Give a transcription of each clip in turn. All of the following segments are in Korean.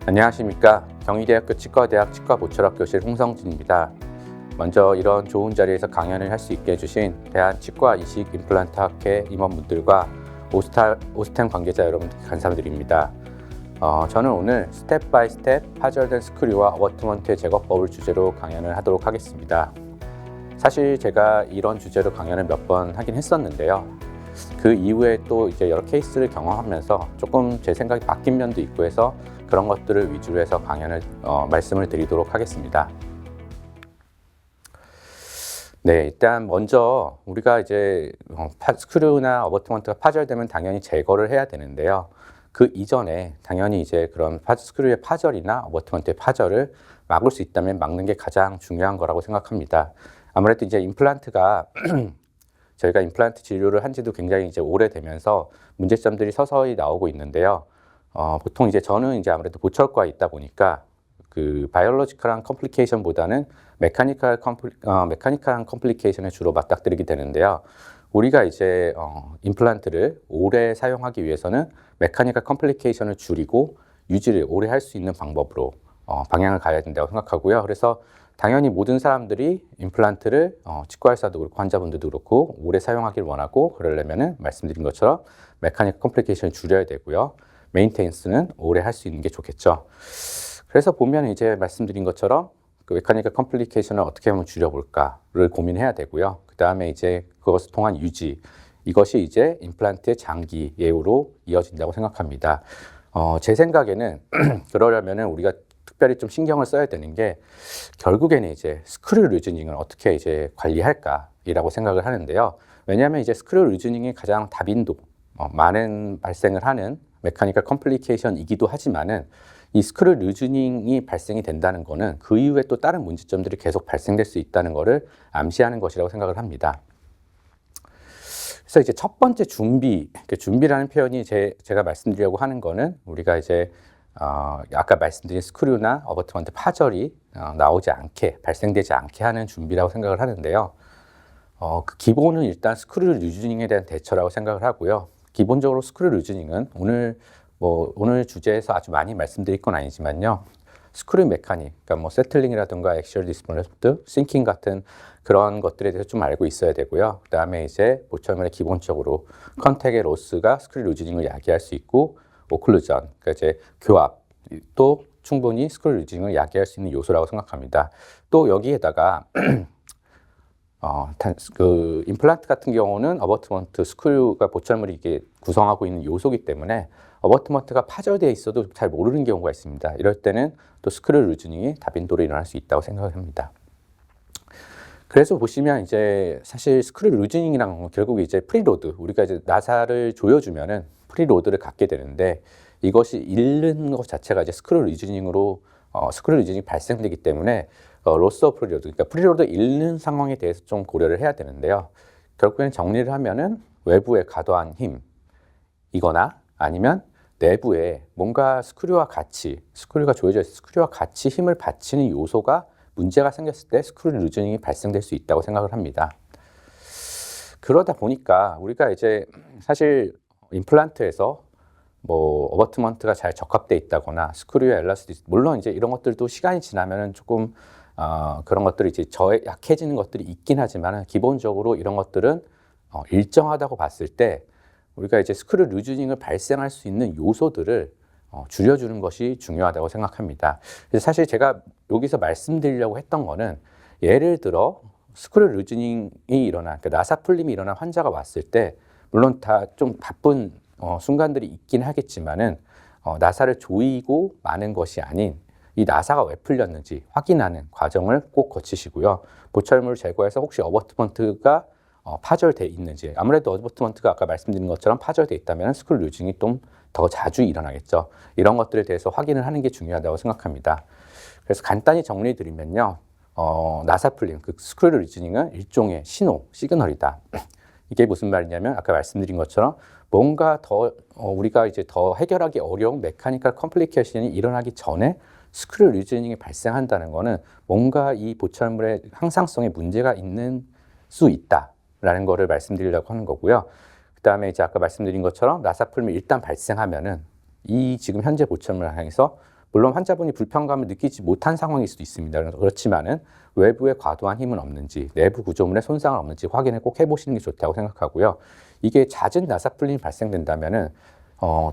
안녕하십니까. 경희대학교 치과대학 치과보철학교실 홍성진입니다. 먼저 이런 좋은 자리에서 강연을 할 수 있게 해주신 대한치과 이식 임플란트 학회 임원분들과 오스템 관계자 여러분께 감사드립니다. 저는 오늘 스텝 바이 스텝 파절된 스크류와 어버트먼트의 제거법을 주제로 강연을 하도록 하겠습니다. 사실 제가 이런 주제로 강연을 몇 번 하긴 했었는데요. 그 이후에 또 이제 여러 케이스를 경험하면서 조금 제 생각이 바뀐 면도 있고 해서 그런 것들을 위주로 해서 강연을 말씀을 드리도록 하겠습니다. 네, 일단 먼저 우리가 이제 스크류나 어버트먼트가 파절되면 당연히 제거를 해야 되는데요. 그 이전에 당연히 이제 그런 스크류의 파절이나 어버트먼트의 파절을 막을 수 있다면 막는 게 가장 중요한 거라고 생각합니다. 아무래도 이제 임플란트가 저희가 임플란트 진료를 한 지도 굉장히 이제 오래되면서 문제점들이 서서히 나오고 있는데요. 보통 이제 저는 이제 아무래도 보철과에 있다 보니까 그 바이올로지컬한 컴플리케이션보다는 메카니컬한 컴플리케이션에 주로 맞닥뜨리게 되는데요. 우리가 이제 임플란트를 오래 사용하기 위해서는 메카니컬 컴플리케이션을 줄이고 유지를 오래 할 수 있는 방법으로 방향을 가야 된다고 생각하고요. 그래서 당연히 모든 사람들이 임플란트를 치과의사도 그렇고 환자분들도 그렇고 오래 사용하길 원하고, 그러려면은 말씀드린 것처럼 메카니컬 컴플리케이션을 줄여야 되고요. 메인테인스는 오래 할 수 있는 게 좋겠죠. 그래서 보면 이제 말씀드린 것처럼 그 메카니컬 컴플리케이션을 어떻게 하면 줄여볼까를 고민해야 되고요. 그 다음에 이제 그것을 통한 유지, 이것이 이제 임플란트의 장기 예우로 이어진다고 생각합니다. 제 생각에는 그러려면은 우리가 특별히 좀 신경을 써야 되는 게 결국에는 이제 스크류 루즈닝을 어떻게 이제 관리할까이라고 생각을 하는데요. 왜냐하면 이제 스크류 루즈닝이 가장 다빈도 많은 발생을 하는 메카니컬 컴플리케이션이기도 하지만은 이 스크류 루즈닝이 발생이 된다는 거는 그 이후에 또 다른 문제점들이 계속 발생될 수 있다는 것을 암시하는 것이라고 생각을 합니다. 그래서 이제 첫 번째 준비라는 표현이 제가 말씀드리려고 하는 거는 우리가 이제 아까 말씀드린 스크류나 어버트먼트 파절이 나오지 않게, 발생되지 않게 하는 준비라고 생각을 하는데요. 그 기본은 일단 스크류 루즈닝에 대한 대처라고 생각을 하고요. 기본적으로 스크류 루즈닝은 오늘 주제에서 아주 많이 말씀드릴 건 아니지만요. 스크류 메카닉, 그러니까 뭐 세틀링이라든가 액시얼 디스플레이트, 싱킹 같은 그런 것들에 대해서 좀 알고 있어야 되고요. 그 다음에 이제 보철면에 기본적으로 컨택의 로스가 스크류 루즈닝을 야기할 수 있고, 오클루전, 그러니까 이제 교합도 충분히 스크류 루즈닝을 야기할 수 있는 요소라고 생각합니다. 또 여기에다가 그 임플란트 같은 경우는 어버트먼트, 스크류가 보철물이 이게 구성하고 있는 요소이기 때문에 어버트먼트가 파절되어 있어도 잘 모르는 경우가 있습니다. 이럴 때는 또 스크류 루즈닝이 다빈도로 일어날 수 있다고 생각합니다. 그래서 보시면 이제 사실 스크류 루즈닝이랑 결국 이제 프리로드, 우리가 이제 나사를 조여주면은 프리로드를 갖게 되는데, 이것이 잃는 것 자체가 이제 스크류 루즈닝으로 스크류 루즈닝이 발생되기 때문에 로스 오브 프리로드, 그러니까 프리로드 잃는 상황에 대해서 좀 고려를 해야 되는데요. 결국에는 정리를 하면은 외부의 과도한 힘이거나 아니면 내부에 뭔가 스크류가 조여져 있어 스크류와 같이 힘을 받치는 요소가 문제가 생겼을 때 스크류 루즈닝이 발생될 수 있다고 생각을 합니다. 그러다 보니까 우리가 이제 사실 임플란트에서 뭐 어버트먼트가 잘 적합되어 있다거나 스크류의 엘라스티시티, 물론 이제 이런 것들도 시간이 지나면은 조금 그런 것들이 이제 약해지는 것들이 있긴 하지만 기본적으로 이런 것들은 일정하다고 봤을 때 우리가 이제 스크류 루즈닝을 발생할 수 있는 요소들을 줄여주는 것이 중요하다고 생각합니다. 그래서 사실 제가 여기서 말씀드리려고 했던 거는, 예를 들어 스크류 루즈닝이 그러니까 나사 풀림이 일어난 환자가 왔을 때, 물론 다 좀 바쁜 순간들이 있긴 하겠지만은 나사를 조이고 마는 것이 아닌 이 나사가 왜 풀렸는지 확인하는 과정을 꼭 거치시고요. 보철물을 제거해서 혹시 어버트먼트가 파절돼 있는지, 아무래도 어버트먼트가 아까 말씀드린 것처럼 파절돼 있다면 스크류 루즈닝이 좀 더 자주 일어나겠죠. 이런 것들에 대해서 확인을 하는 게 중요하다고 생각합니다. 그래서 간단히 정리해 드리면요. 나사 풀림, 그 스크류 루즈닝은 일종의 시그널이다. 이게 무슨 말이냐면 아까 말씀드린 것처럼 뭔가 더 우리가 이제 더 해결하기 어려운 메카니컬 컴플리케이션이 일어나기 전에 스크류 루즈닝이 발생한다는 거는 뭔가 이 보철물의 항상성에 문제가 있는 수 있다라는 거를 말씀드리려고 하는 거고요. 그 다음에 이제 아까 말씀드린 것처럼 나사 풀림이 일단 발생하면은 이 지금 현재 보철물을 향해서 물론 환자분이 불편감을 느끼지 못한 상황일 수도 있습니다. 그렇지만은 외부에 과도한 힘은 없는지, 내부 구조물에 손상은 없는지 확인을 꼭 해보시는 게 좋다고 생각하고요. 이게 잦은 나사풀림이 발생된다면은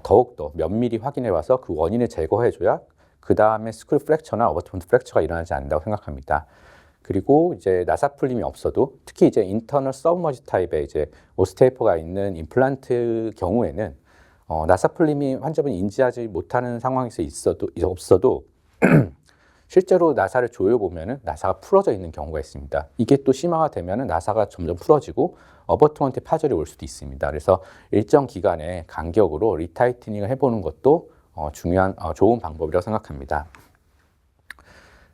더욱더 면밀히 확인해 와서 그 원인을 제거해줘야 그 다음에 스크류 프랙처나 어버트먼트 프랙처가 일어나지 않는다고 생각합니다. 그리고 이제 나사풀림이 없어도 특히 이제 인터널 서브머지 타입의 이제 오스테이퍼가 있는 임플란트 경우에는 나사풀림이 환자분이 인지하지 못하는 상황에서 없어도 실제로 나사를 조여보면은 나사가 풀어져 있는 경우가 있습니다. 이게 또 심화가 되면은 나사가 점점 풀어지고 어버트먼트 파절이 올 수도 있습니다. 그래서 일정 기간에 간격으로 리타이트닝을 해보는 것도 좋은 방법이라고 생각합니다.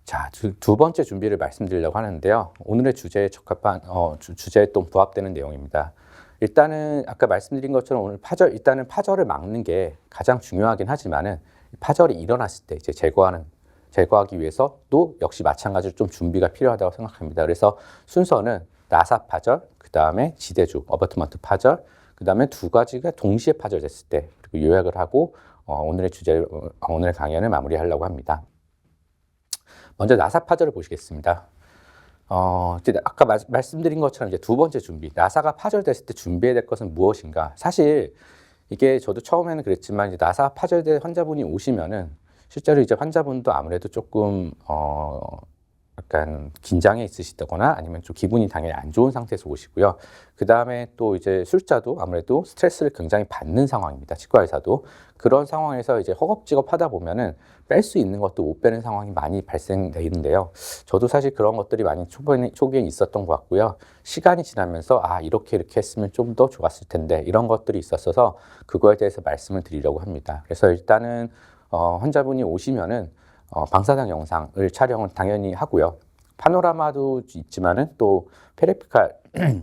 자, 두 번째 준비를 말씀드리려고 하는데요. 오늘의 주제에 적합한 주제에 또 부합되는 내용입니다. 일단은 아까 말씀드린 것처럼 오늘 일단은 파절을 막는 게 가장 중요하긴 하지만은 파절이 일어났을 때 이제 제거하기 위해서 또 역시 마찬가지로 좀 준비가 필요하다고 생각합니다. 그래서 순서는 나사 파절, 그 다음에 지대주, 어버트먼트 파절, 그 다음에 두 가지가 동시에 파절됐을 때 그리고 요약을 하고 오늘의 강연을 마무리하려고 합니다. 먼저 나사 파절을 보시겠습니다. 이제 아까 말씀드린 것처럼 이제 두 번째 준비, 나사가 파절됐을 때 준비해야 될 것은 무엇인가? 사실 이게 저도 처음에는 그랬지만 이제 나사 파절된 환자분이 오시면은 실제로 이제 환자분도 아무래도 조금 약간 긴장해 있으시다거나 아니면 좀 기분이 당연히 안 좋은 상태에서 오시고요. 그 다음에 또 이제 술자도 아무래도 스트레스를 굉장히 받는 상황입니다. 치과 의사도. 그런 상황에서 이제 허겁지겁 하다 보면은 뺄 수 있는 것도 못 빼는 상황이 많이 발생되는데요. 저도 사실 그런 것들이 많이 초기에 있었던 것 같고요. 시간이 지나면서 이렇게 했으면 좀 더 좋았을 텐데 이런 것들이 있었어서 그거에 대해서 말씀을 드리려고 합니다. 그래서 일단은 환자분이 오시면은 방사능 영상을 촬영을 당연히 하고요. 파노라마도 있지만은 또 페리피칼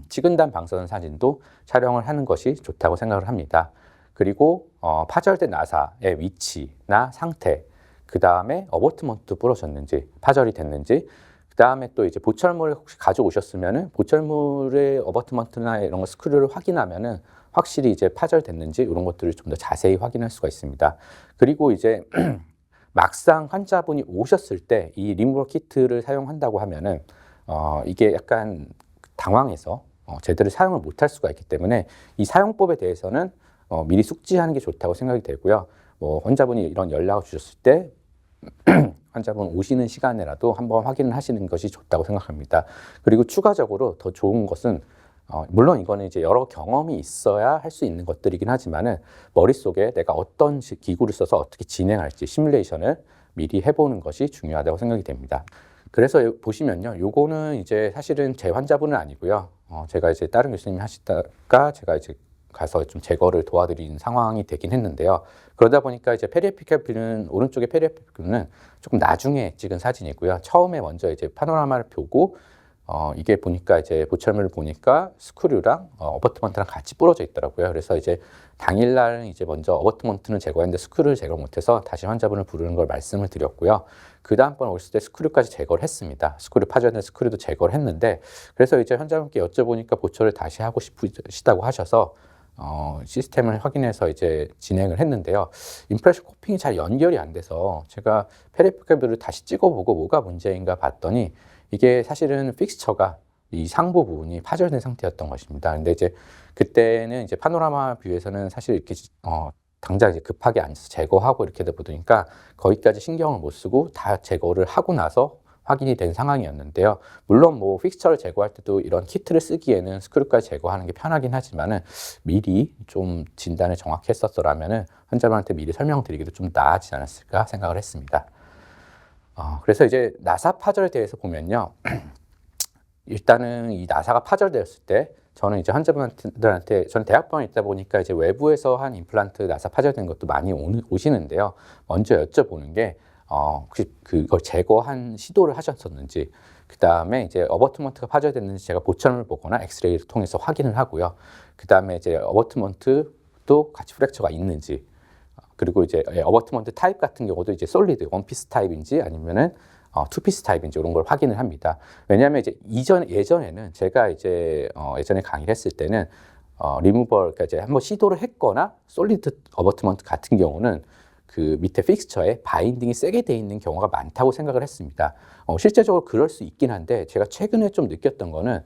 치근단 방사선 사진도 촬영을 하는 것이 좋다고 생각을 합니다. 그리고 파절된 나사의 위치나 상태, 그 다음에 어버트먼트 부러졌는지, 파절이 됐는지, 그 다음에 또 이제 보철물을 혹시 가져오셨으면은 보철물의 어버트먼트나 이런 거 스크류를 확인하면은 확실히 이제 파절됐는지 이런 것들을 좀 더 자세히 확인할 수가 있습니다. 그리고 이제 막상 환자분이 오셨을 때 이 리무버 키트를 사용한다고 하면은 이게 약간 당황해서 제대로 사용을 못할 수가 있기 때문에 이 사용법에 대해서는 미리 숙지하는 게 좋다고 생각이 되고요. 환자분이 이런 연락을 주셨을 때 환자분 오시는 시간에라도 한번 확인을 하시는 것이 좋다고 생각합니다. 그리고 추가적으로 더 좋은 것은 물론 이거는 이제 여러 경험이 있어야 할 수 있는 것들이긴 하지만은 머릿속에 내가 어떤 기구를 써서 어떻게 진행할지 시뮬레이션을 미리 해보는 것이 중요하다고 생각이 됩니다. 그래서 보시면요, 요거는 이제 사실은 제 환자분은 아니고요. 제가 이제 다른 교수님이 하시다가 제가 이제 가서 좀 제거를 도와드린 상황이 되긴 했는데요. 그러다 보니까 이제 페리에피칼 뷰는 오른쪽에 페리에피칼 뷰는 조금 나중에 찍은 사진이고요. 처음에 먼저 이제 파노라마를 보고 이게 보니까 이제 보철물을 보니까 스크류랑 어버트먼트랑 같이 부러져 있더라고요. 그래서 이제 당일날은 이제 먼저 어버트먼트는 제거했는데 스크류를 제거 못해서 다시 환자분을 부르는 걸 말씀을 드렸고요. 그 다음번 오실 때 스크류까지 제거를 했습니다. 스크류 파져있는 스크류도 제거를 했는데 그래서 이제 환자분께 여쭤보니까 보철을 다시 하고 싶으시다고 하셔서 시스템을 확인해서 이제 진행을 했는데요. 임프레션 코핑이 잘 연결이 안 돼서 제가 페리피칼 뷰를 다시 찍어보고 뭐가 문제인가 봤더니 이게 사실은 픽스처가 이 상부 부분이 파절된 상태였던 것입니다. 근데 이제 그때는 이제 파노라마 뷰에서는 사실 이렇게 당장 이제 급하게 앉아서 제거하고 이렇게 되다 보니까 거기까지 신경을 못 쓰고 다 제거를 하고 나서 확인이 된 상황이었는데요. 물론 뭐 픽스처를 제거할 때도 이런 키트를 쓰기에는 스크류까지 제거하는 게 편하긴 하지만은 미리 좀 진단을 정확히 했었더라면은 환자분한테 미리 설명드리기도 좀 나아지지 않았을까 생각을 했습니다. 그래서 이제 나사 파절에 대해서 보면요. 일단은 이 나사가 파절되었을 때 저는 이제 환자분들한테 저는 대학병원에 있다 보니까 이제 외부에서 한 임플란트 나사 파절된 것도 많이 오시는데요. 먼저 여쭤보는 게 혹시 그걸 제거한 시도를 하셨었는지, 그 다음에 이제 어버트먼트가 파절됐는지 제가 보철을 보거나 엑스레이를 통해서 확인을 하고요. 그 다음에 이제 어버트먼트도 같이 프랙처가 있는지, 그리고 이제 어버트먼트 타입 같은 경우도 이제 솔리드 원피스 타입인지 아니면은 투피스 타입인지 이런 걸 확인을 합니다. 왜냐하면 이제 예전에는 제가 이제 예전에 강의를 했을 때는 리무버, 그러니까 이제 한번 시도를 했거나 솔리드 어버트먼트 같은 경우는 그 밑에 픽스처에 바인딩이 세게 돼 있는 경우가 많다고 생각을 했습니다. 실제적으로 그럴 수 있긴 한데 제가 최근에 좀 느꼈던 거는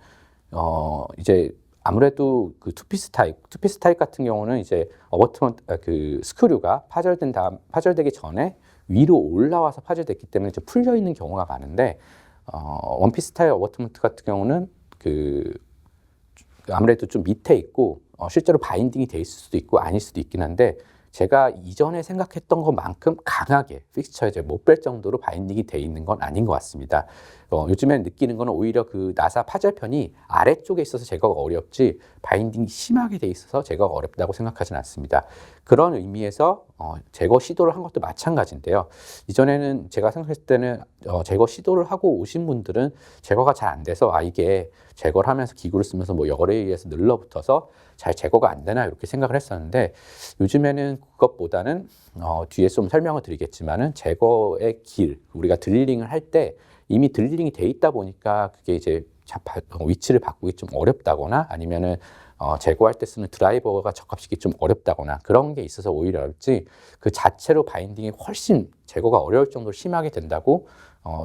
이제 아무래도 그 투피스 타입 같은 경우는 이제 그 스크류가 파절되기 전에 위로 올라와서 파절됐기 때문에 좀 풀려 있는 경우가 많은데 원피스 타입 어버트먼트 같은 경우는 그 아무래도 좀 밑에 있고 실제로 바인딩이 돼 있을 수도 있고 아닐 수도 있긴 한데 제가 이전에 생각했던 것만큼 강하게 픽스처에 못 뺄 정도로 바인딩이 돼 있는 건 아닌 것 같습니다. 요즘에 느끼는 거는 오히려 그 나사 파절편이 아래쪽에 있어서 제거가 어렵지 바인딩이 심하게 돼 있어서 제거가 어렵다고 생각하지는 않습니다. 그런 의미에서 제거 시도를 한 것도 마찬가지인데요. 이전에는 제가 생각했을 때는 제거 시도를 하고 오신 분들은 제거가 잘 안 돼서 이게 제거를 하면서 기구를 쓰면서 뭐 열에 의해서 늘러붙어서 잘 제거가 안 되나 이렇게 생각을 했었는데 요즘에는 그것보다는 뒤에 좀 설명을 드리겠지만은 제거의 길, 우리가 드릴링을 할 때 이미 드릴링이 돼 있다 보니까 그게 이제 위치를 바꾸기 좀 어렵다거나 아니면은 제거할 때 쓰는 드라이버가 적합시키기 좀 어렵다거나 그런 게 있어서 오히려 어렵지 그 자체로 바인딩이 훨씬 제거가 어려울 정도로 심하게 된다고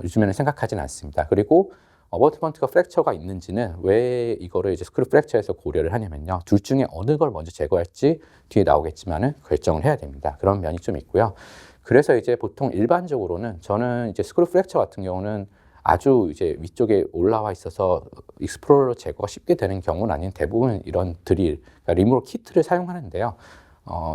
요즘에는 생각하진 않습니다. 그리고 어버트먼트가 프랙처가 있는지는 왜 이거를 이제 스크류 프랙처에서 고려를 하냐면요. 둘 중에 어느 걸 먼저 제거할지 뒤에 나오겠지만은 결정을 해야 됩니다. 그런 면이 좀 있고요. 그래서 이제 보통 일반적으로는 저는 이제 스크류 프랙처 같은 경우는 아주 이제 위쪽에 올라와 있어서 익스플로러로 제거가 쉽게 되는 경우는 아닌 대부분 이런 드릴, 그러니까 리무럴 키트를 사용하는데요.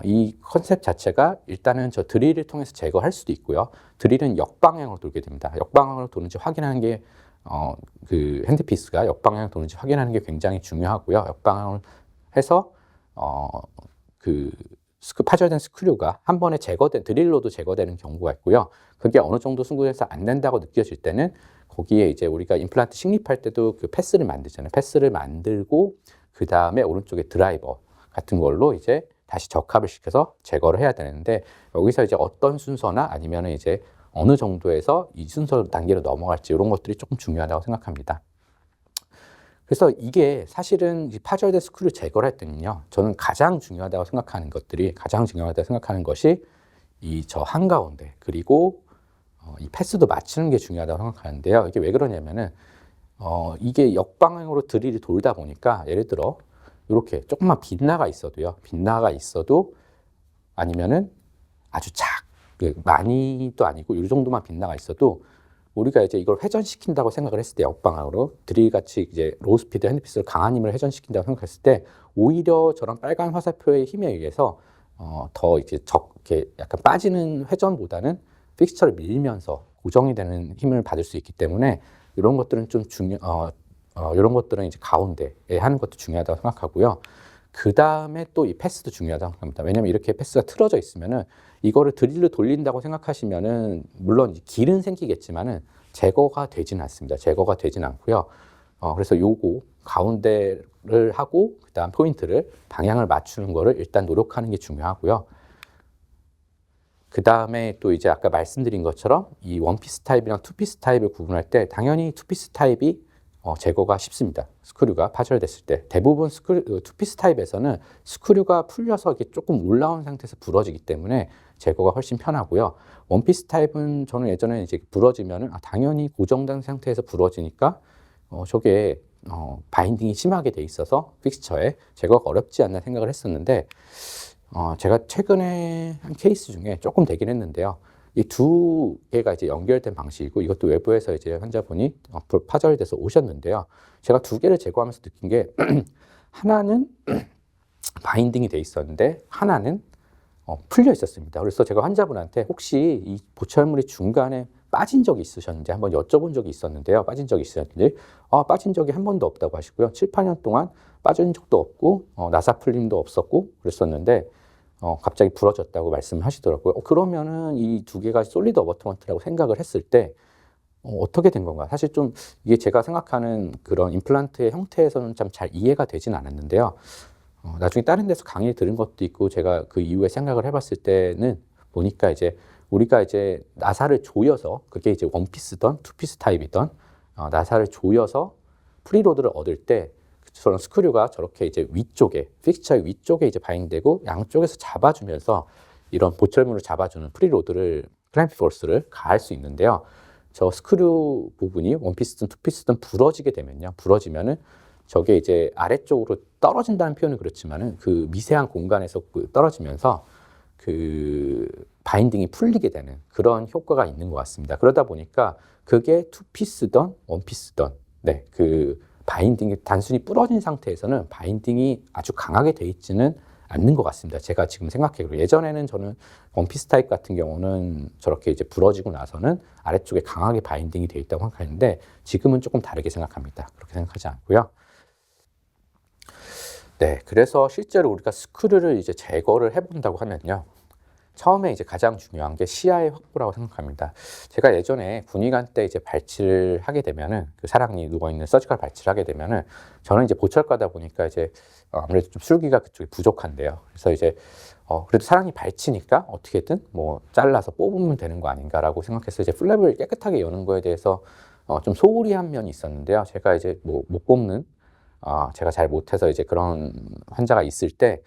이 컨셉 자체가 일단은 저 드릴을 통해서 제거할 수도 있고요. 드릴은 역방향으로 돌게 됩니다. 역방향으로 도는지 확인하는 게 그 핸드피스가 역방향으로 도는지 확인하는 게 굉장히 중요하고요. 역방향으로 해서 그 파절된 스크류가 한 번에 드릴로도 제거되는 경우가 있고요. 그게 어느 정도 승부해서 안 된다고 느껴질 때는 거기에 이제 우리가 임플란트 식립할 때도 그 패스를 만들잖아요. 패스를 만들고 그 다음에 오른쪽에 드라이버 같은 걸로 이제 다시 적합을 시켜서 제거를 해야 되는데 여기서 이제 어떤 순서나 아니면은 이제 어느 정도에서 이 순서 단계로 넘어갈지 이런 것들이 조금 중요하다고 생각합니다. 그래서 이게 사실은 파절된 스크류 제거를 할 때는요, 저는 가장 중요하다고 생각하는 것이 이 저 한가운데 그리고 이 패스도 맞추는 게 중요하다고 생각하는데요. 이게 왜 그러냐면은 이게 역방향으로 드릴이 돌다 보니까 예를 들어 이렇게 조금만 빗나가 있어도 아니면은 아주 많이도 아니고 이 정도만 빗나가 있어도 우리가 이제 이걸 회전시킨다고 생각을 했을 때 역방향으로 드릴같이 이제 로우 스피드 핸드피스를 강한 힘을 회전시킨다고 생각했을 때 오히려 저런 빨간 화살표의 힘에 의해서 더 이제 이렇게 약간 빠지는 회전보다는 픽스처를 밀면서 고정이 되는 힘을 받을 수 있기 때문에 이런 것들은 좀 이런 것들은 이제 가운데에 하는 것도 중요하다고 생각하고요. 그 다음에 또 이 패스도 중요하다고 생각합니다. 왜냐하면 이렇게 패스가 틀어져 있으면은 이거를 드릴로 돌린다고 생각하시면은 물론 길은 생기겠지만은 제거가 되지는 않습니다. 제거가 되진 않고요. 그래서 요거 가운데를 하고 그다음 포인트를 방향을 맞추는 거를 일단 노력하는 게 중요하고요. 그 다음에 또 이제 아까 말씀드린 것처럼 이 원피스 타입이랑 투피스 타입을 구분할 때 당연히 투피스 타입이 제거가 쉽습니다. 스크류가 파절됐을 때 대부분 투피스 타입에서는 스크류가 풀려서 이게 조금 올라온 상태에서 부러지기 때문에 제거가 훨씬 편하고요. 원피스 타입은 저는 예전에 이제 부러지면은 당연히 고정된 상태에서 부러지니까 저게 바인딩이 심하게 돼 있어서 픽스처에 제거가 어렵지 않나 생각을 했었는데 제가 최근에 한 케이스 중에 조금 되긴 했는데요. 이 두 개가 이제 연결된 방식이고 이것도 외부에서 이제 환자분이 파절돼서 오셨는데요. 제가 두 개를 제거하면서 느낀 게 하나는 바인딩이 돼 있었는데 하나는 풀려 있었습니다. 그래서 제가 환자분한테 혹시 이 보철물이 중간에 빠진 적이 있으셨는지 한번 여쭤본 적이 있었는데요. 빠진 적이 있으셨는지 빠진 적이 한 번도 없다고 하시고요. 7, 8년 동안 빠진 적도 없고 나사 풀림도 없었고 그랬었는데 갑자기 부러졌다고 말씀하시더라고요. 그러면은 이 두 개가 솔리드 어버트먼트라고 생각을 했을 때 어떻게 된 건가? 사실 좀 이게 제가 생각하는 그런 임플란트의 형태에서는 참 잘 이해가 되진 않았는데요. 나중에 다른 데서 강의 들은 것도 있고 제가 그 이후에 생각을 해봤을 때는 보니까 이제 우리가 이제 나사를 조여서 그게 이제 원피스든 투피스 타입이든 나사를 조여서 프리로드를 얻을 때 저런 스크류가 저렇게 이제 위쪽에 픽스처의 위쪽에 이제 바인되고 양쪽에서 잡아주면서 이런 보철물을 잡아주는 프리로드를 클램프 포스를 가할 수 있는데요. 저 스크류 부분이 원피스든 투피스든 부러지게 되면요. 부러지면은 저게 이제 아래쪽으로 떨어진다는 표현은 그렇지만은 그 미세한 공간에서 떨어지면서 그 바인딩이 풀리게 되는 그런 효과가 있는 것 같습니다. 그러다 보니까 그게 투피스든 원피스든 네, 그 바인딩이 단순히 부러진 상태에서는 바인딩이 아주 강하게 돼 있지는 않는 것 같습니다. 제가 지금 생각해요. 예전에는 저는 원피스 타입 같은 경우는 저렇게 이제 부러지고 나서는 아래쪽에 강하게 바인딩이 돼 있다고 생각하는데 지금은 조금 다르게 생각합니다. 그렇게 생각하지 않고요. 네, 그래서 실제로 우리가 스크류를 이제 제거를 해본다고 하면요. 처음에 이제 가장 중요한 게 시야의 확보라고 생각합니다. 제가 예전에 군의관 때 이제 발치를 하게 되면은 그 사람이 누워 있는 서지컬 발치를 하게 되면은 저는 이제 보철과다 보니까 이제 아무래도 좀 술기가 그쪽에 부족한데요. 그래서 이제 그래도 사람이 발치니까 어떻게든 뭐 잘라서 뽑으면 되는 거 아닌가라고 생각해서 이제 플랩을 깨끗하게 여는 거에 대해서 좀 소홀히한 면이 있었는데요. 제가 이제 뭐 못 뽑는 제가 잘 못해서 이제 그런 환자가 있을 때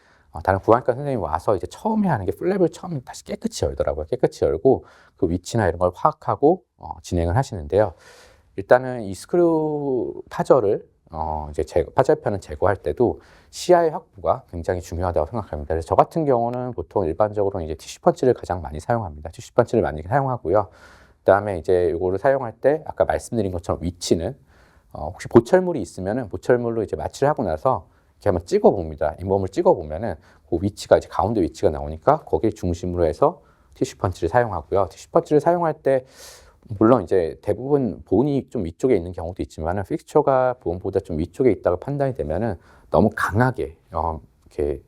다른 부안과 선생님이 와서 이제 처음에 하는 게 플랩을 처음 다시 깨끗이 열더라고요. 깨끗이 열고 그 위치나 이런 걸 파악하고 진행을 하시는데요. 일단은 이 스크류 파절을 이제 파절편을 제거할 때도 시야의 확보가 굉장히 중요하다고 생각합니다. 그래서 저 같은 경우는 보통 일반적으로 이제 티슈 펀치를 가장 많이 사용합니다. 티슈 펀치를 많이 사용하고요. 그다음에 이제 이거를 사용할 때 아까 말씀드린 것처럼 위치는 혹시 보철물이 있으면은 보철물로 이제 마취를 하고 나서 이렇게 한번 찍어 봅니다. 잇몸을 찍어 보면은 그 위치가 이제 가운데 위치가 나오니까 거기를 중심으로 해서 티슈 펀치를 사용하고요. 티슈 펀치를 사용할 때 물론 이제 대부분 본이 좀 위쪽에 있는 경우도 있지만은 픽처가 본보다 좀 위쪽에 있다고 판단이 되면은 너무 강하게 이렇게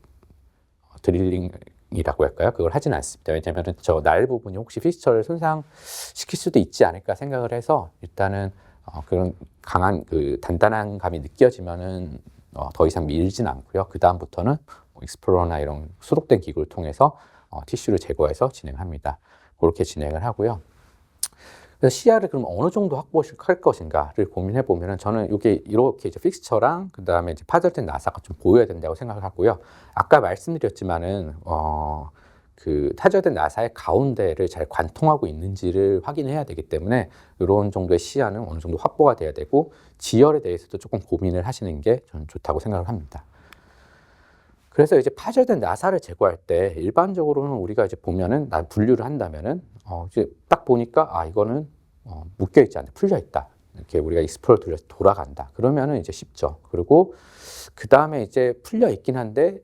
드릴링이라고 할까요? 그걸 하지는 않습니다. 왜냐면은 저 날 부분이 혹시 픽처를 손상시킬 수도 있지 않을까 생각을 해서 일단은 그런 강한 그 단단한 감이 느껴지면은 더 이상 밀진 않고요. 그 다음부터는 익스플로러나 이런 수독된 기구를 통해서 티슈를 제거해서 진행합니다. 그렇게 진행을 하고요. 그래서 시야를 그럼 어느 정도 확보할 것인가를 고민해 보면은 저는 이게 이렇게 이제 픽스처랑 그 다음에 이제 파절된 나사가 좀 보여야 된다고 생각을 하고요. 아까 말씀드렸지만은 그 타절된 나사의 가운데를 잘 관통하고 있는지를 확인해야 되기 때문에 이런 정도의 시야는 어느 정도 확보가 돼야 되고 지혈에 대해서도 조금 고민을 하시는 게 저는 좋다고 생각을 합니다. 그래서 이제 파절된 나사를 제거할 때 일반적으로는 우리가 이제 보면은 분류를 한다면은 이제 딱 보니까 이거는 묶여 있지 않다, 풀려 있다. 이렇게 우리가 익스플로러 돌려서 돌아간다. 그러면은 이제 쉽죠. 그리고 그 다음에 이제 풀려 있긴 한데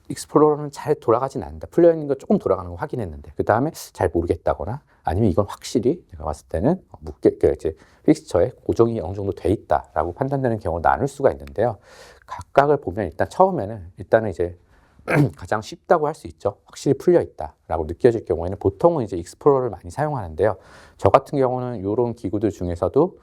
익스플로러는 잘 돌아가진 않는다. 풀려 있는 거 조금 돌아가는 거 확인했는데 그 다음에 잘 모르겠다거나 아니면 이건 확실히 제가 봤을 때는 이제 픽스처에 고정이 어느 정도 돼 있다라고 판단되는 경우를 나눌 수가 있는데요. 각각을 보면 일단 처음에는 일단은 이제 가장 쉽다고 할 수 있죠. 확실히 풀려 있다라고 느껴질 경우에는 보통은 이제 익스플로러를 많이 사용하는데요. 저 같은 경우는 이런 기구들 중에서도